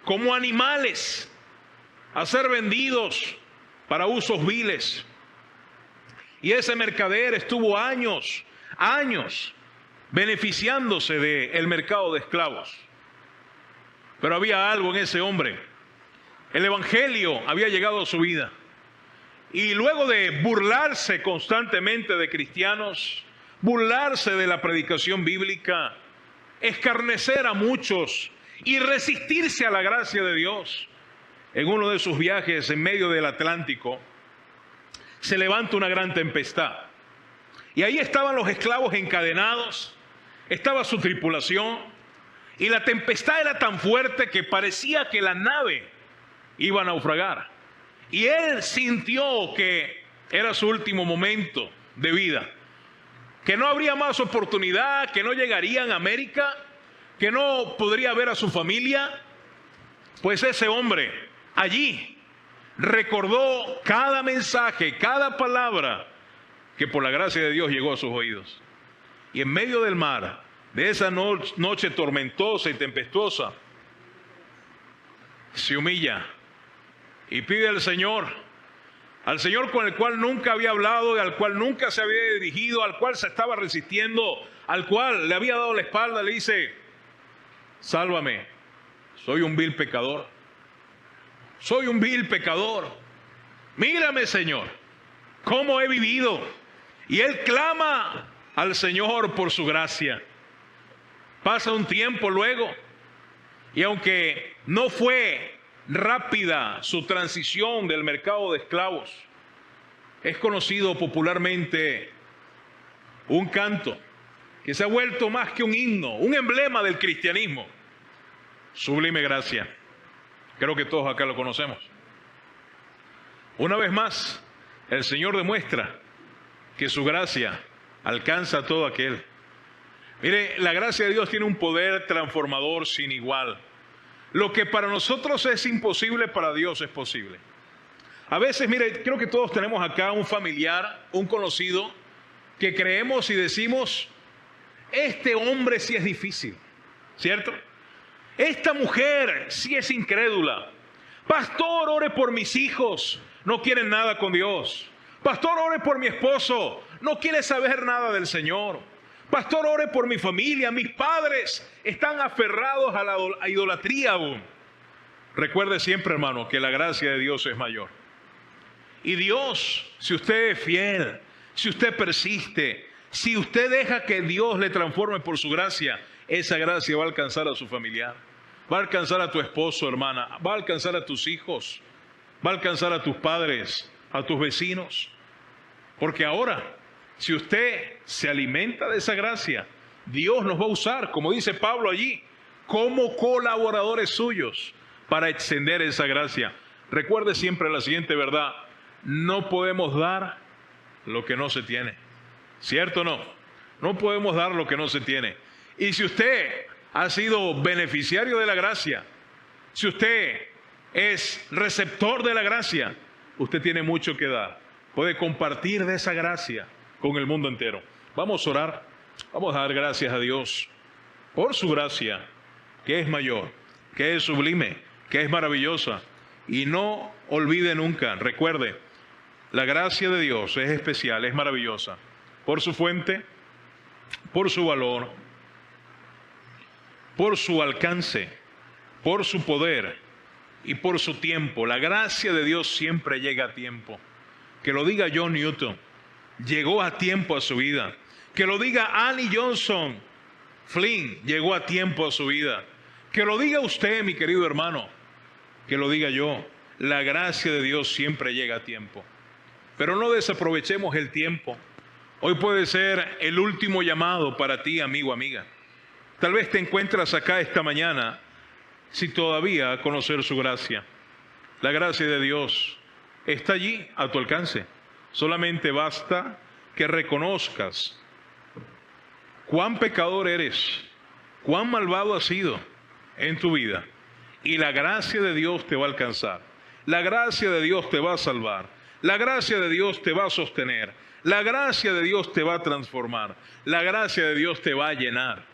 como animales, a ser vendidos para usos viles. Y ese mercader estuvo años beneficiándose del mercado de esclavos. Pero había algo en ese hombre. El evangelio había llegado a su vida. Y luego de burlarse constantemente de cristianos, burlarse de la predicación bíblica, escarnecer a muchos y resistirse a la gracia de Dios, en uno de sus viajes en medio del Atlántico, se levanta una gran tempestad. Y ahí estaban los esclavos encadenados, estaba su tripulación, y la tempestad era tan fuerte que parecía que la nave iba a naufragar. Y él sintió que era su último momento de vida, que no habría más oportunidad, que no llegarían a América, que no podría ver a su familia. Pues ese hombre allí recordó cada mensaje, cada palabra que por la gracia de Dios llegó a sus oídos. Y en medio del mar, de esa noche tormentosa y tempestuosa, se humilla y pide al Señor con el cual nunca había hablado, y al cual nunca se había dirigido, al cual se estaba resistiendo, al cual le había dado la espalda. Le dice: sálvame, soy un vil pecador. Soy un vil pecador. Mírame, Señor, cómo he vivido. Y él clama al Señor por su gracia. Pasa un tiempo luego, y aunque no fue rápida su transición del mercado de esclavos, es conocido popularmente un canto que se ha vuelto más que un himno, un emblema del cristianismo: Sublime Gracia. Creo que todos acá lo conocemos. Una vez más, el Señor demuestra que su gracia alcanza a todo aquel. Mire, la gracia de Dios tiene un poder transformador sin igual. Lo que para nosotros es imposible, para Dios es posible. A veces, mire, creo que todos tenemos acá un familiar, un conocido, que creemos y decimos: este hombre sí es difícil, ¿cierto? Esta mujer sí es incrédula. Pastor, ore por mis hijos, no quieren nada con Dios. Pastor, ore por mi esposo, no quiere saber nada del Señor. Pastor, ore por mi familia, mis padres están aferrados a la idolatría aún. Recuerde siempre, hermano, que la gracia de Dios es mayor. Y Dios, si usted es fiel, si usted persiste, si usted deja que Dios le transforme por su gracia, esa gracia va a alcanzar a su familiar, va a alcanzar a tu esposo, hermana, va a alcanzar a tus hijos, va a alcanzar a tus padres, a tus vecinos. Porque ahora, si usted se alimenta de esa gracia, Dios nos va a usar, como dice Pablo allí, como colaboradores suyos para extender esa gracia. Recuerde siempre la siguiente verdad: no podemos dar lo que no se tiene. ¿Cierto o no? No podemos dar lo que no se tiene. Y si usted ha sido beneficiario de la gracia, si usted es receptor de la gracia, usted tiene mucho que dar. Puede compartir de esa gracia con el mundo entero. Vamos a orar, vamos a dar gracias a Dios por su gracia, que es mayor, que es sublime, que es maravillosa. Y no olvide nunca, recuerde, la gracia de Dios es especial, es maravillosa, por su fuente, por su valor, por su alcance, por su poder y por su tiempo. La gracia de Dios siempre llega a tiempo. Que lo diga John Newton, llegó a tiempo a su vida. Que lo diga Annie Johnson Flynn, llegó a tiempo a su vida. Que lo diga usted, mi querido hermano, que lo diga yo, la gracia de Dios siempre llega a tiempo. Pero no desaprovechemos el tiempo. Hoy puede ser el último llamado para ti, amigo, amiga. Tal vez te encuentras acá esta mañana sin todavía conocer su gracia. La gracia de Dios está allí a tu alcance. Solamente basta que reconozcas cuán pecador eres, cuán malvado has sido en tu vida. Y la gracia de Dios te va a alcanzar. La gracia de Dios te va a salvar. La gracia de Dios te va a sostener. La gracia de Dios te va a transformar. La gracia de Dios te va a llenar.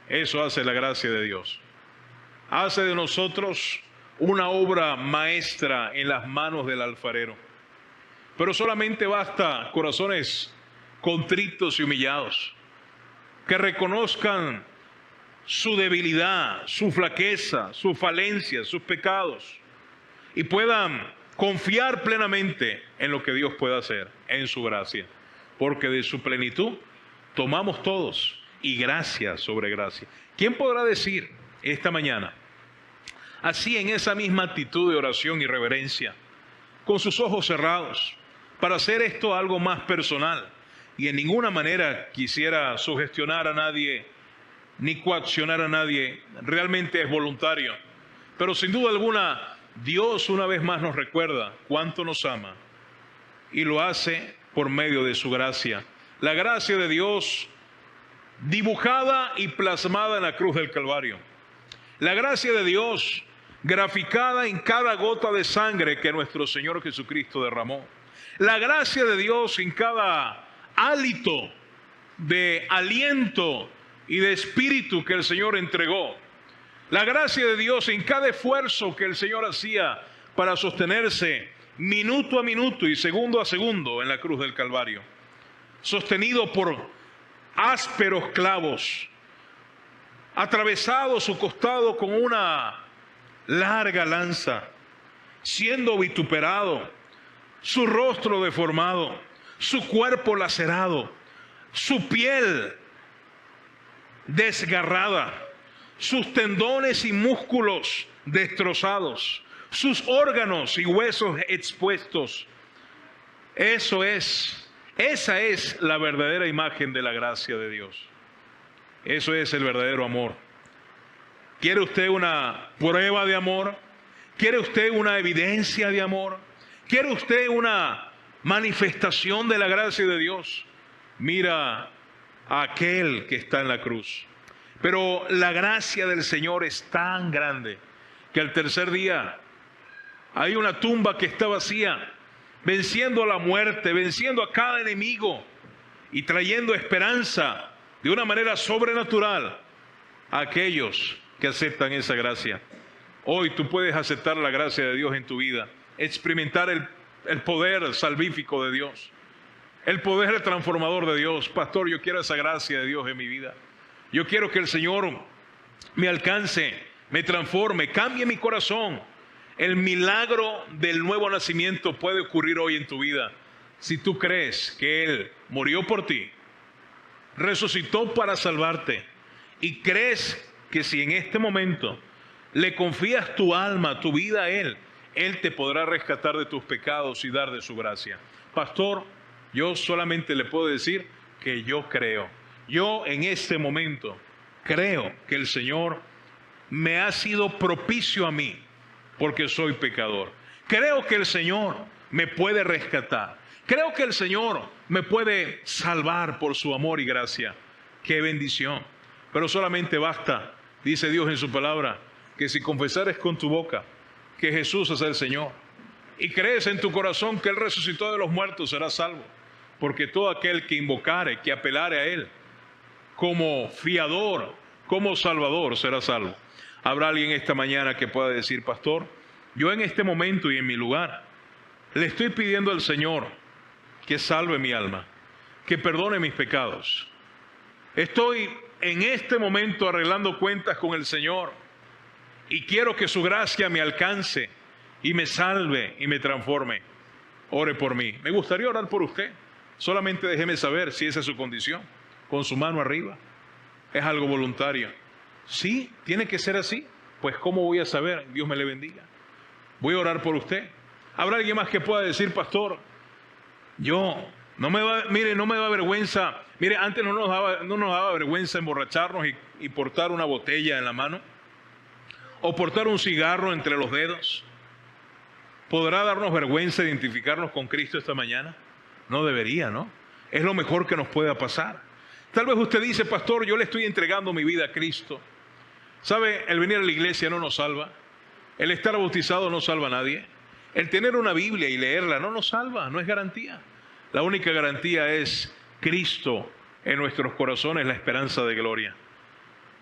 Eso hace la gracia de Dios. Hace de nosotros una obra maestra en las manos del alfarero. Pero solamente basta corazones contritos y humillados, que reconozcan su debilidad, su flaqueza, sus falencias, sus pecados, y puedan confiar plenamente en lo que Dios puede hacer, en su gracia. Porque de su plenitud tomamos todos, y gracia sobre gracia. ¿Quién podrá decir esta mañana, así en esa misma actitud de oración y reverencia, con sus ojos cerrados, para hacer esto algo más personal, y en ninguna manera quisiera sugestionar a nadie, ni coaccionar a nadie, realmente es voluntario, pero sin duda alguna, Dios una vez más nos recuerda cuánto nos ama, y lo hace por medio de su gracia. La gracia de Dios dibujada y plasmada en la cruz del Calvario. La gracia de Dios graficada en cada gota de sangre que nuestro Señor Jesucristo derramó. La gracia de Dios en cada hálito de aliento y de espíritu que el Señor entregó. La gracia de Dios en cada esfuerzo que el Señor hacía para sostenerse minuto a minuto y segundo a segundo en la cruz del Calvario. Sostenido por ásperos clavos, atravesado su costado con una larga lanza, siendo vituperado, su rostro deformado, su cuerpo lacerado, su piel desgarrada, sus tendones y músculos destrozados, sus órganos y huesos expuestos. Esa es la verdadera imagen de la gracia de Dios. Eso es el verdadero amor. ¿Quiere usted una prueba de amor? ¿Quiere usted una evidencia de amor? ¿Quiere usted una manifestación de la gracia de Dios? Mira a aquel que está en la cruz. Pero la gracia del Señor es tan grande que al tercer día hay una tumba que está vacía, venciendo a la muerte, venciendo a cada enemigo y trayendo esperanza de una manera sobrenatural a aquellos que aceptan esa gracia. Hoy tú puedes aceptar la gracia de Dios en tu vida, experimentar el poder salvífico de Dios. el poder transformador de Dios. Pastor, yo quiero esa gracia de Dios en mi vida. Yo quiero que el Señor me alcance, me transforme, cambie mi corazón. El milagro del nuevo nacimiento puede ocurrir hoy en tu vida. Si tú crees que Él murió por ti, resucitó para salvarte, y crees que si en este momento le confías tu alma, tu vida a Él, Él te podrá rescatar de tus pecados y dar de su gracia. Pastor, yo solamente le puedo decir que yo creo. Yo en este momento creo que el Señor me ha sido propicio a mí porque soy pecador. Creo que el Señor me puede rescatar. Creo que el Señor me puede salvar por su amor y gracia. ¡Qué bendición! Pero solamente basta, dice Dios en su palabra, que si confesares con tu boca que Jesús es el Señor y crees en tu corazón que Él resucitó de los muertos, serás salvo. Porque todo aquel que invocare, que apelare a Él como fiador, como salvador, será salvo. Habrá alguien esta mañana que pueda decir: pastor, yo en este momento y en mi lugar le estoy pidiendo al Señor que salve mi alma, que perdone mis pecados. Estoy en este momento arreglando cuentas con el Señor y quiero que su gracia me alcance y me salve y me transforme. Ore por mí. Me gustaría orar por usted. Solamente déjeme saber si esa es su condición, con su mano arriba. Es algo voluntario. Sí, tiene que ser así. Pues ¿cómo voy a saber? Dios me le bendiga. Voy a orar por usted. ¿Habrá alguien más que pueda decir: pastor, no me da vergüenza? Mire, antes no nos daba vergüenza emborracharnos y portar una botella en la mano, o portar un cigarro entre los dedos. ¿Podrá darnos vergüenza identificarnos con Cristo esta mañana? No debería, ¿no? Es lo mejor que nos pueda pasar. Tal vez usted dice: pastor, yo le estoy entregando mi vida a Cristo. ¿Sabe? El venir a la iglesia no nos salva. El estar bautizado no salva a nadie. El tener una Biblia y leerla no nos salva, no es garantía. La única garantía es Cristo en nuestros corazones, la esperanza de gloria.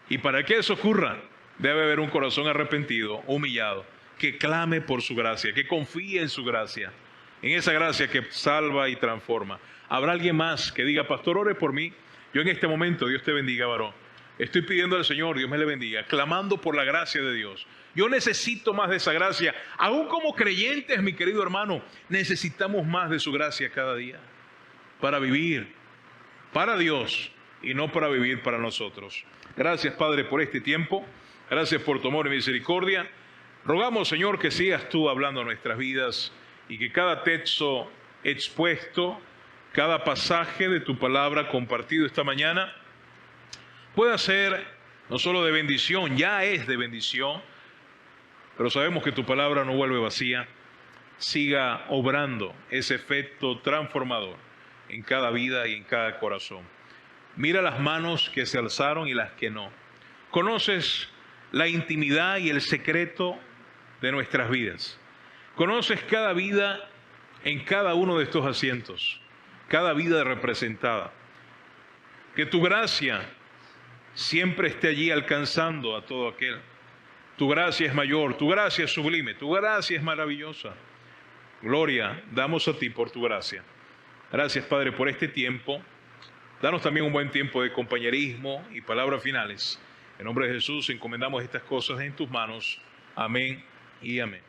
Y para que eso ocurra, debe haber un corazón arrepentido, humillado, que clame por su gracia, que confíe en su gracia, en esa gracia que salva y transforma. ¿Habrá alguien más que diga: pastor, ore por mí? Yo en este momento, Dios te bendiga, varón, estoy pidiendo al Señor, Dios me le bendiga, clamando por la gracia de Dios. Yo necesito más de esa gracia. Aún como creyentes, mi querido hermano, necesitamos más de su gracia cada día para vivir para Dios y no para vivir para nosotros. Gracias, Padre, por este tiempo. Gracias por tu amor y misericordia. Rogamos, Señor, que sigas tú hablando a nuestras vidas y que cada texto expuesto, cada pasaje de tu palabra compartido esta mañana pueda ser no solo de bendición, ya es de bendición, pero sabemos que tu palabra no vuelve vacía. Siga obrando ese efecto transformador en cada vida y en cada corazón. Mira las manos que se alzaron y las que no. Conoces la intimidad y el secreto de nuestras vidas. Conoces cada vida en cada uno de estos asientos, cada vida representada. Que tu gracia siempre esté allí alcanzando a todo aquel. Tu gracia es mayor, tu gracia es sublime, tu gracia es maravillosa. Gloria damos a ti por tu gracia. Gracias, Padre, por este tiempo. Danos también un buen tiempo de compañerismo y palabras finales. En nombre de Jesús encomendamos estas cosas en tus manos. Amén y amén.